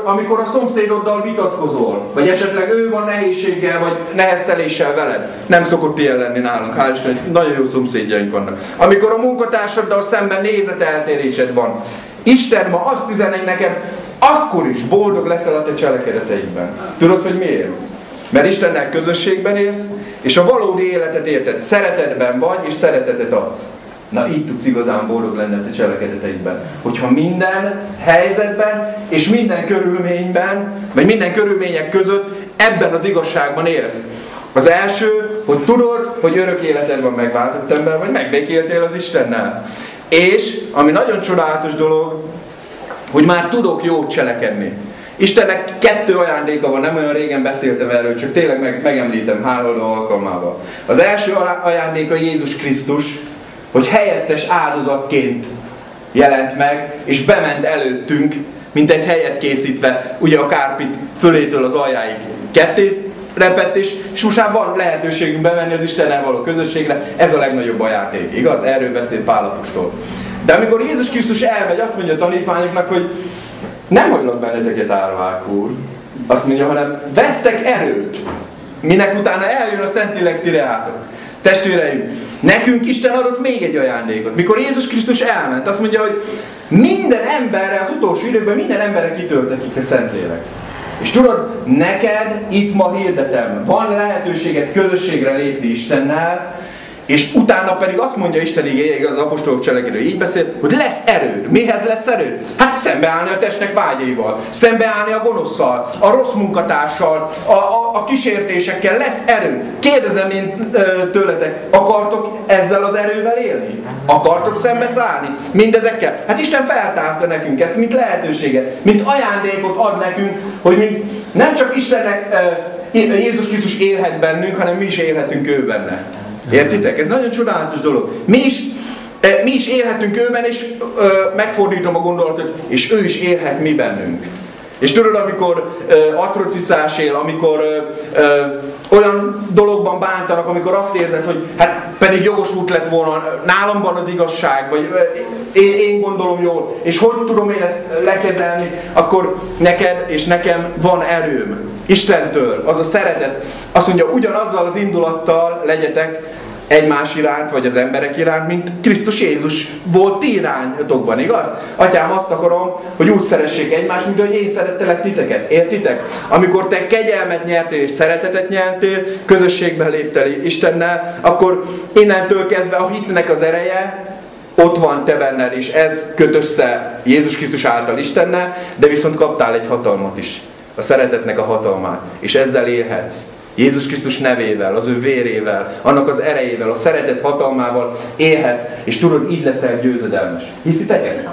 amikor a szomszédoddal vitatkozol, vagy esetleg ő van nehézséggel, vagy nehezteléssel veled, nem szokott ilyen lenni nálunk, hál' Isten, hogy nagyon jó szomszédjaink vannak. Amikor a munkatársaddal szemben nézeteltérésed van, Isten ma azt üzeni neked, akkor is boldog leszel a te cselekedeteidben. Tudod, hogy miért? Mert Istennel közösségben élsz, és a valódi életet érted. Szeretetben vagy, és szeretetet adsz. Na, így tudsz igazán boldog lenni a te cselekedeteidben. Hogyha minden helyzetben, és minden körülményben, vagy minden körülmények között ebben az igazságban élsz. Az első, hogy tudod, hogy örök életed van megváltott ember, vagy megbékéltél az Istennel. És, ami nagyon csodálatos dolog, hogy már tudok jót cselekedni. Istennek 2 ajándéka van, nem olyan régen beszéltem erről, csak tényleg megemlítem hálaadó alkalmával. Az első ajándéka Jézus Krisztus, hogy helyettes áldozatként jelent meg, és bement előttünk, mint egy helyet készítve, ugye a kárpit fölétől az aljáig ketté repett, és most már van lehetőségünk bemenni az Istennel való közösségre, ez a legnagyobb ajándék, igaz? Erről beszél Pál apostol. De amikor Jézus Krisztus elmegy, azt mondja a tanítványoknak, hogy nem hagylak benneteket árvákul, azt mondja, hanem vesztek erőt, minek utána eljön a Szentlélek ti reátok. Testvéreim, nekünk Isten adott még egy ajándékot. Mikor Jézus Krisztus elment, azt mondja, hogy minden emberre, az utolsó időkben minden emberre kitöltetik a Szentlélek. És tudod, neked itt ma hirdetem, van lehetőséged közösségre lépni Istennel, és utána pedig azt mondja Isten igéje, az apostolok cselekedő, így beszél, hogy lesz erőd. Mihez lesz erőd? Hát szembeállni a testnek vágyaival, szembeállni a gonoszszal, a rossz munkatársal, a kísértésekkel lesz erőd. Kérdezem én tőletek, akartok ezzel az erővel élni? Akartok szembeszállni mindezekkel? Hát Isten feltárta nekünk ezt, mint lehetőséget, mint ajándékot ad nekünk, hogy nem csak Istennek Jézus Krisztus élhet bennünk, hanem mi is élhetünk ő benne. Értitek? Ez nagyon csodálatos dolog. Mi is élhetünk őben, és megfordítom a gondolatot, és ő is élhet mi bennünk. És tudod, amikor atrociszás él, amikor olyan dologban bántanak, amikor azt érzed, hogy hát pedig jogosult lett volna, nálam van az igazság, vagy én gondolom jól, és hogy tudom én ezt lekezelni, akkor neked és nekem van erőm. Istentől, az a szeretet, azt mondja, ugyanazzal az indulattal legyetek egymás iránt, vagy az emberek iránt, mint Krisztus Jézus volt ti irányotokban, igaz? Atyám, azt akarom, hogy úgy szeressék egymást, mint hogy én szerettelek titeket. Értitek? Amikor te kegyelmet nyertél és szeretetet nyertél, közösségben léptél Istennel, akkor innentől kezdve a hitnek az ereje ott van te benned, és ez köt össze Jézus Krisztus által Istennel, de viszont kaptál egy hatalmat is. A szeretetnek a hatalmát. És ezzel élhetsz. Jézus Krisztus nevével, az ő vérével, annak az erejével, a szeretet hatalmával élhetsz, és tudod, így leszel győzedelmes. Hiszitek ezt?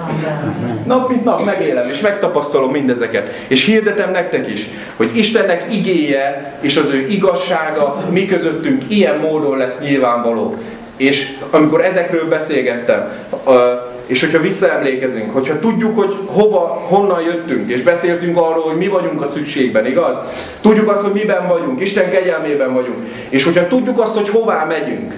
Nap mint nap megélem, és megtapasztalom mindezeket. És hirdetem nektek is, hogy Istennek igéje és az ő igazsága mi közöttünk ilyen módon lesz nyilvánvaló. És amikor ezekről beszélgettem, és hogyha visszaemlékezünk, hogyha tudjuk, hogy honnan jöttünk, és beszéltünk arról, hogy mi vagyunk a szükségben, igaz? Tudjuk azt, hogy miben vagyunk, Isten kegyelmében vagyunk, és hogyha tudjuk azt, hogy hová megyünk,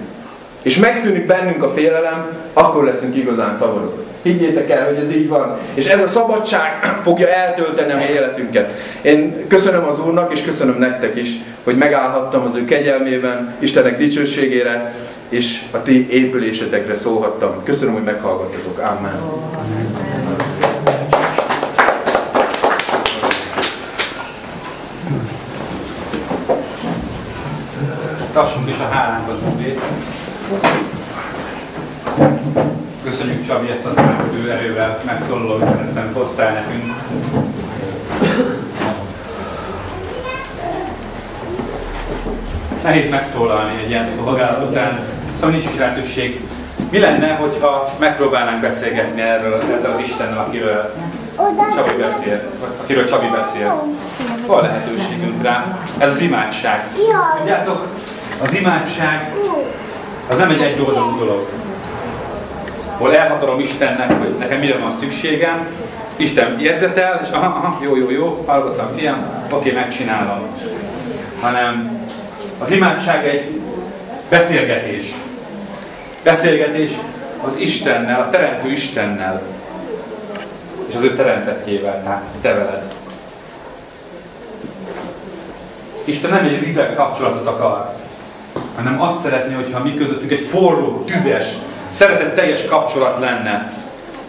és megszűnik bennünk a félelem, akkor leszünk igazán szabadok. Higgyétek el, hogy ez így van. És ez a szabadság fogja eltölteni a mi életünket. Én köszönöm az Úrnak, és köszönöm nektek is, hogy megállhattam az ő kegyelmében, Istennek dicsőségére, és a ti épülésetekre szólhattam. Köszönöm, hogy meghallgattatok. Amen. Tassunk is a hálánk az Úrét. Köszönjük, Csabi, ezt az átadó erővel megszólaló üzenetet hoztál nekünk. Nehéz megszólalni egy ilyen szolgálat után, szóval nincs is rá szükség. Mi lenne, hogyha megpróbálnánk beszélgetni ezzel az Istennel, akiről Csabi beszél? Van lehetőségünk rá. Ez az imádság. Tudjátok, az imádság az nem egy egyoldalú dolog. Hol elhatolom Istennek, hogy nekem mire van szükségem, Isten jegyzetel, és jó, hallgattam, fiam, oké, megcsinálom. Hanem az imádság egy beszélgetés. Beszélgetés az Istennel, a Teremtő Istennel, és az ő teremtettjével, tehát te veled. Isten nem egy rideg kapcsolatot akar, hanem azt szeretné, hogyha mi közöttünk egy forró, tüzes, szeretetteljes kapcsolat lenne.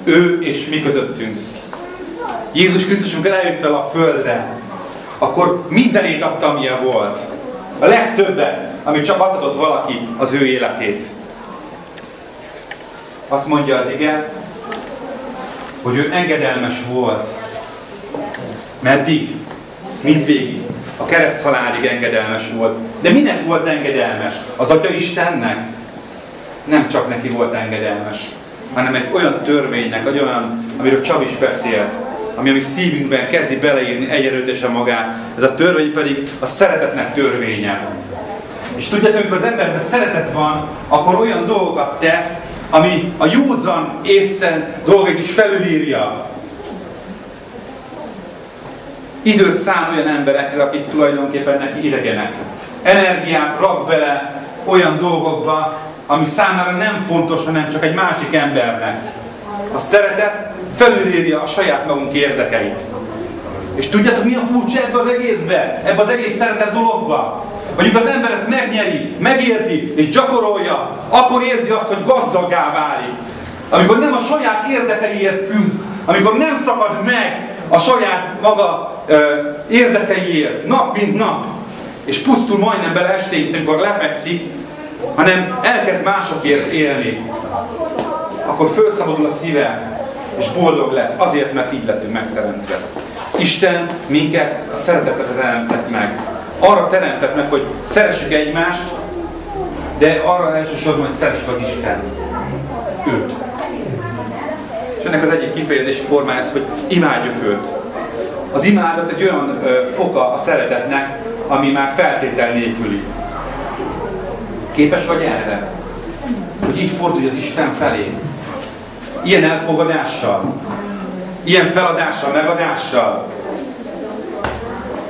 Ő és mi közöttünk. Jézus Krisztus, amikor eljött el a földre, akkor mindenét adta, amilyen volt. A legtöbbet, amit csak adhatott valaki, az ő életét. Azt mondja az ige, hogy ő engedelmes volt. Meddig? Mindvégig. A kereszthalálig engedelmes volt. De minek volt engedelmes? Az Atya Istennek? Nem csak neki volt engedelmes, hanem egy olyan törvénynek, egy olyan, amiről Csabi is beszélt, ami a mi szívünkben kezdi beleírni egyerőtesen magát. Ez a törvény pedig a szeretetnek törvénye. És tudjátok, amikor az emberben szeretet van, akkor olyan dolgokat tesz, ami a józan észen dolgait is felülírja. Időt szán olyan emberekre, akik tulajdonképpen neki idegenek. Energiát rak bele olyan dolgokba, ami számára nem fontos, hanem csak egy másik embernek. A szeretet felülírja a saját magunk érdekeit. És tudjátok, mi a furcsa ebbe az egészbe? Ebbe az egész szeretet dologba? Mondjuk az ember ezt megnyeri, megérti és gyakorolja, akkor érzi azt, hogy gazdaggá válik. Amikor nem a saját érdekeiért küzd, amikor nem szakad meg a saját maga érdekeiért, nap mint nap, és pusztul majdnem bele esténként, amikor lefekszik, hanem elkezd másokért élni, akkor felszabadul a szíve, és boldog lesz, azért, mert így lettünk megteremtve. Isten minket a szeretetre teremtett meg. Arra teremtett meg, hogy szeressük egymást, de arra elsősorban, hogy szeressük az Isten. Őt. És ennek az egyik kifejezési formája az, hogy imádjuk őt. Az imádat egy olyan foka a szeretetnek, ami már feltétel nélküli. Képes vagy erre? Hogy így fordulj az Isten felé. Ilyen elfogadással. Ilyen feladással, megadással.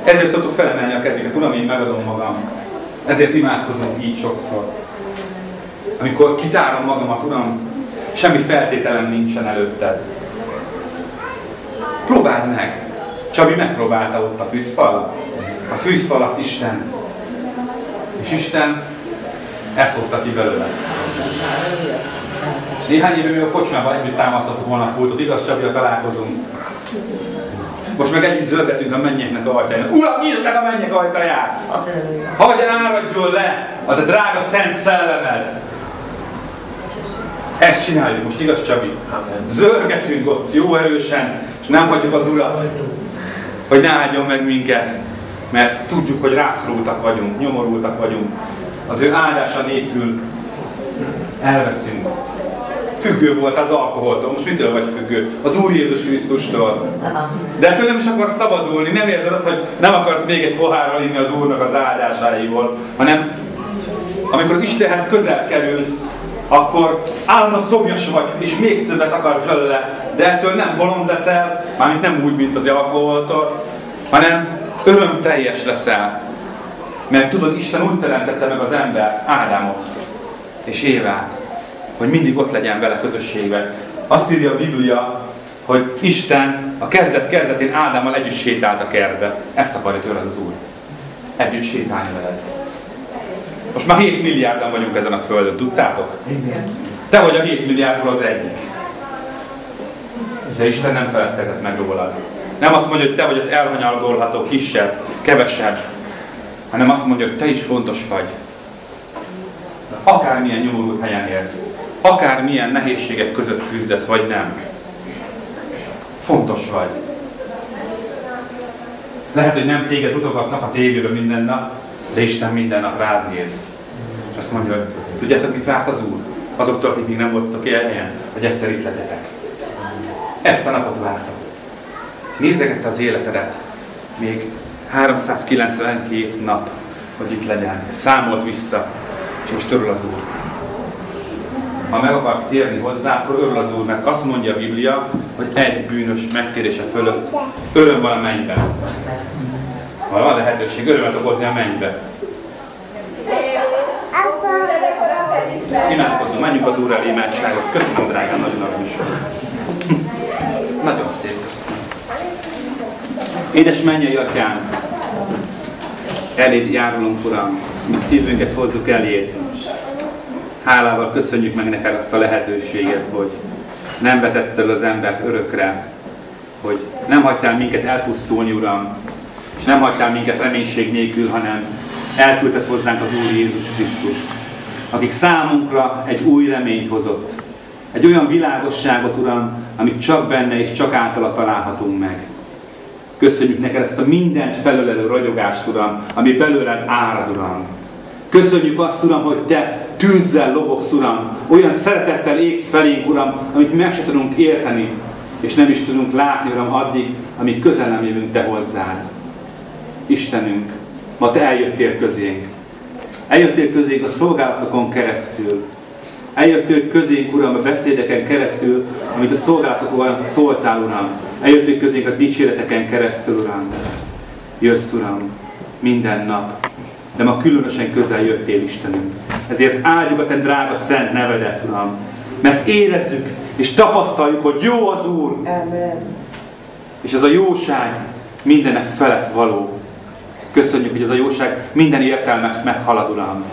Ezért szoktuk felemelni a kezüket. Uram, én megadom magam. Ezért imádkozunk így sokszor. Amikor kitárom magamat, Uram, semmi feltételem nincsen előtted. Próbáld meg. Csabi megpróbálta ott a fűzfalat. A fűzfalat Isten. És Isten ezt hozta ki belőle. Néhány éve még a kocsmában együtt támasztottuk volna a pultot, igaz, Csabi, ha találkozunk. Most meg együtt zörgetünk a mennyeknek a ajtaján. Uram, nyisd meg a mennyek ajtaját! Hagyj áradjon le a te drága szent szellemed! Ezt csináljuk most, igaz, Csabi? Zörgetünk ott jó erősen, és nem hagyjuk az Urat, hogy ne áldjon meg minket, mert tudjuk, hogy rászorultak vagyunk, nyomorultak vagyunk. Az ő áldása nélkül elveszünk. Függő volt az alkoholtól. Most mitől vagy függő? Az Úr Jézus Krisztustól. De ettől nem is akarsz szabadulni. Nem érzed azt, hogy nem akarsz még egy pohárral inni az Úrnak az áldásáiból, hanem amikor az Istenhez közel kerülsz, akkor állandóan szomjas vagy, és még többet akarsz belőle, de ettől nem bolond leszel, mármint nem úgy, mint az alkoholtól, hanem örömteljes leszel. Mert tudod, Isten úgy teremtette meg az embert, Ádámot és Évát, hogy mindig ott legyen vele közösségben. Azt írja a Biblia, hogy Isten a kezdetén Ádámmal együtt sétált a kertbe. Ezt akarja tőled az Úr. Együtt sétálni veled. Most már 7 milliárdan vagyunk ezen a földön, tudtátok? Te vagy a 7 milliárdból az egyik. De Isten nem feledkezett meg rólad. Nem azt mondja, hogy te vagy az elhanyagolható kisebb, kevesebb, hanem azt mondja, hogy te is fontos vagy. Akármilyen nyomorult helyen élsz, akármilyen nehézségek között küzdesz, vagy nem. Fontos vagy. Lehet, hogy nem téged mutogatnak a tévében minden nap, de Isten minden nap rád néz. És azt mondja, hogy tudjátok, mit várt az Úr? Azoktól, akik még nem voltak ilyen helyen, hogy egyszer itt legyetek. Ezt a napot várta. Nézegette az életedet. Még 392 nap, hogy itt legyen. Számolt vissza, és most örül az Úr. Ha meg akarsz térni hozzá, akkor örül az Úr, mert azt mondja a Biblia, hogy egy bűnös megtérése fölött öröm van a mennyben. Ha van lehetőség, örömet okozni a mennybe. Imádkozzunk, menjünk az Úr elé imádságot. Köszönöm, drágám, nagyon arany is. Nagyon szép, köszönöm. Édes mennyei Atyám, eléd járulunk, Uram, mi szívünket hozzuk eléd. Hálával köszönjük meg neked azt a lehetőséget, hogy nem vetetted az embert örökre, hogy nem hagytál minket elpusztulni, Uram, és nem hagytál minket reménység nélkül, hanem elküldted hozzánk az Úr Jézus Krisztust, akik számunkra egy új reményt hozott. Egy olyan világosságot, Uram, amit csak benne és csak általa találhatunk meg. Köszönjük neked ezt a mindent felölelő ragyogást, Uram, ami belőled árad, Uram. Köszönjük azt, Uram, hogy te tűzzel lobogsz, Uram, olyan szeretettel égsz felénk, Uram, amit mi meg se tudunk érteni, és nem is tudunk látni, Uram, addig, amíg közel nem jövünk te hozzád. Istenünk, ma te eljöttél közénk. Eljöttél közénk a szolgálatokon keresztül. Eljöttél közénk, Uram, a beszédeken keresztül, amit a szolgálatokon szóltál, Uram. Eljöttél közénk a dicséreteken keresztül, Uram. Jössz, Uram, minden nap. De ma különösen közel jöttél, Istenünk. Ezért áldjuk a te drága szent nevedet, Uram. Mert érezzük és tapasztaljuk, hogy jó az Úr. Amen. És ez a jóság mindenek felett való. Köszönjük, hogy ez a jóság minden értelmet meghalad, Uram.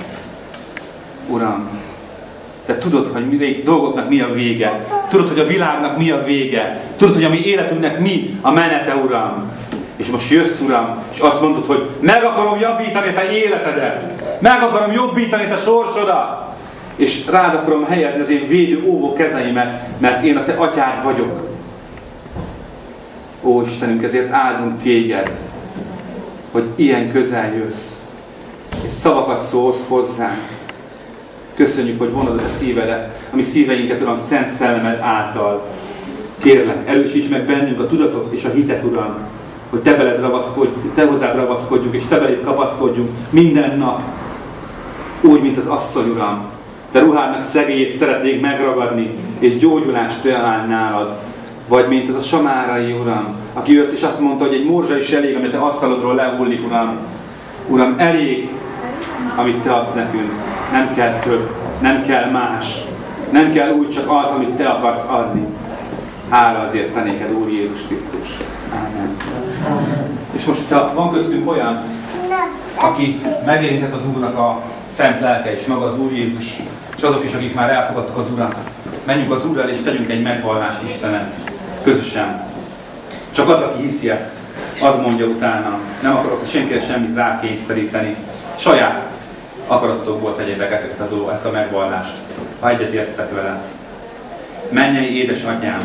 Uram, te tudod, hogy dolgoknak mi a vége. Tudod, hogy a világnak mi a vége. Tudod, hogy a mi életünknek mi a menete, Uram. És most jössz, Uram, és azt mondod, hogy meg akarom jobbítani te életedet. Meg akarom jobbítani te sorsodat. És rád akarom helyezni az én védő óvó kezeimet, mert én a te atyád vagyok. Ó, Istenünk, ezért áldunk téged, hogy ilyen közel jössz, és szavakat szólsz hozzánk. Köszönjük, hogy vonod a szívedet, a mi szíveinket, Uram, szent szellemed által. Kérlek, erősíts meg bennünk a tudatot és a hitet, Uram, hogy te veled ragaszkodjunk, te hozzád ragaszkodjunk, és te beléd kapaszkodjunk minden nap, úgy, mint az asszony, Uram. Te ruhádnak szegélyét szeretnék megragadni, és gyógyulást találni nálad. Vagy mint az a samárai, Uram, aki jött és azt mondta, hogy egy morzsa is elég, amit te asztalodról lehullik, Uram. Uram, elég, amit te adsz nekünk. Nem kell több, nem kell más. Nem kell úgy csak az, amit te akarsz adni. Hála azért te néked, Úr Jézus Krisztus. Ámen. És most van köztünk olyan, aki megérintett az Úrnak a szent lelke, és maga az Úr Jézus, és azok is, akik már elfogadtak az Urat. Menjünk az Úrral, és tegyünk egy megvallást Istenen, közösen. Csak az, aki hiszi ezt, az mondja utána. Nem akarok senkire semmit rákényszeríteni. Saját akaratokból tegyétek ezt a megvallást, ha egyetértetek vele. Mennyei édes Atyám!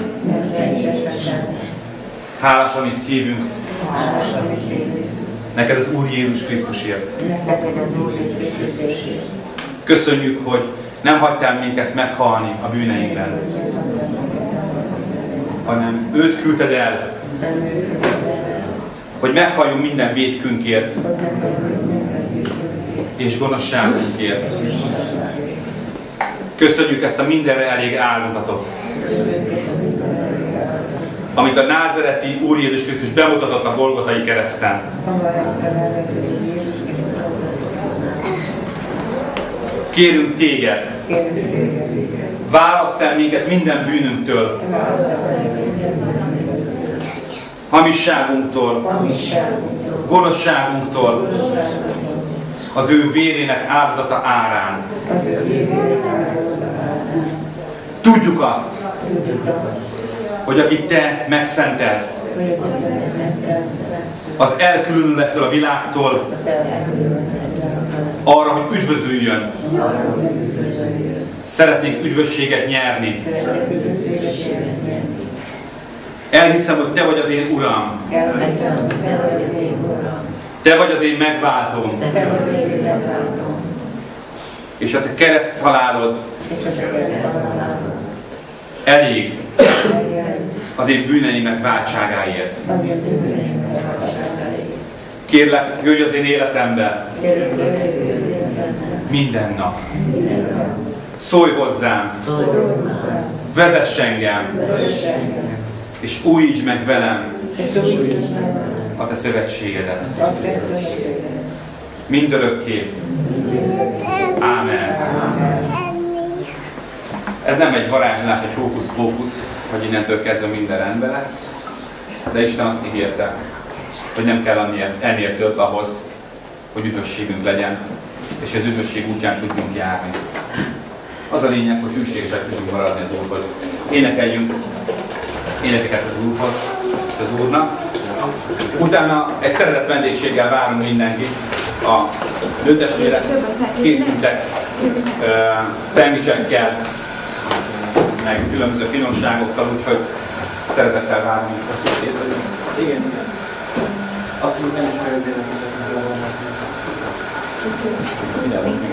Hálás a mi szívünk! Neked az Úr Jézus Krisztusért! Köszönjük, hogy nem hagytál minket meghalni a bűneinkben, hanem őt küldted el, hogy meghalljunk minden vétkünkért és gonoszságunkért. Köszönjük ezt a mindenre elég áldozatot, amit a názereti Úr Jézus Krisztus bemutatott a Golgotai kereszten. Kérünk téged, válassz el minket minden bűnünktől, hamisságunktól, gonoszságunktól, az ő vérének áldozata árán. Tudjuk azt, hogy akit te megszentelsz, az elkülönülettől a világtól arra, hogy üdvözüljön. Szeretnénk üdvösséget nyerni. Elhiszem, hogy te vagy az én Uram. Te vagy az én megváltóm. És a te kereszt halálod elég az én bűneimek váltságáért. Kérlek, jöjj az én életembe minden nap. Szólj hozzám, vezess engem, és újítsd meg velem a te szövetségedet. Mindörökké. Ámen. Ez nem egy varázslás, egy hókusz-pókusz, hogy innentől kezdve minden rendben lesz, de Isten azt ígérte, hogy nem kell ennél több ahhoz, hogy üdvösségünk legyen, és az üdvösség útján tudjunk járni. Az a lényeg, hogy hűségesek tudjunk maradni az Úrhoz. Énekeljünk énekeket az Úrhoz, az Úrnak. Utána egy szeretett vendégséggel várunk mindenkit. A nőtestvérek készítek szendvicsekkel, meg különböző finomságokkal, úgyhogy szeretettel várunk a szomszédot. Igen. Aki nem is kell Minden.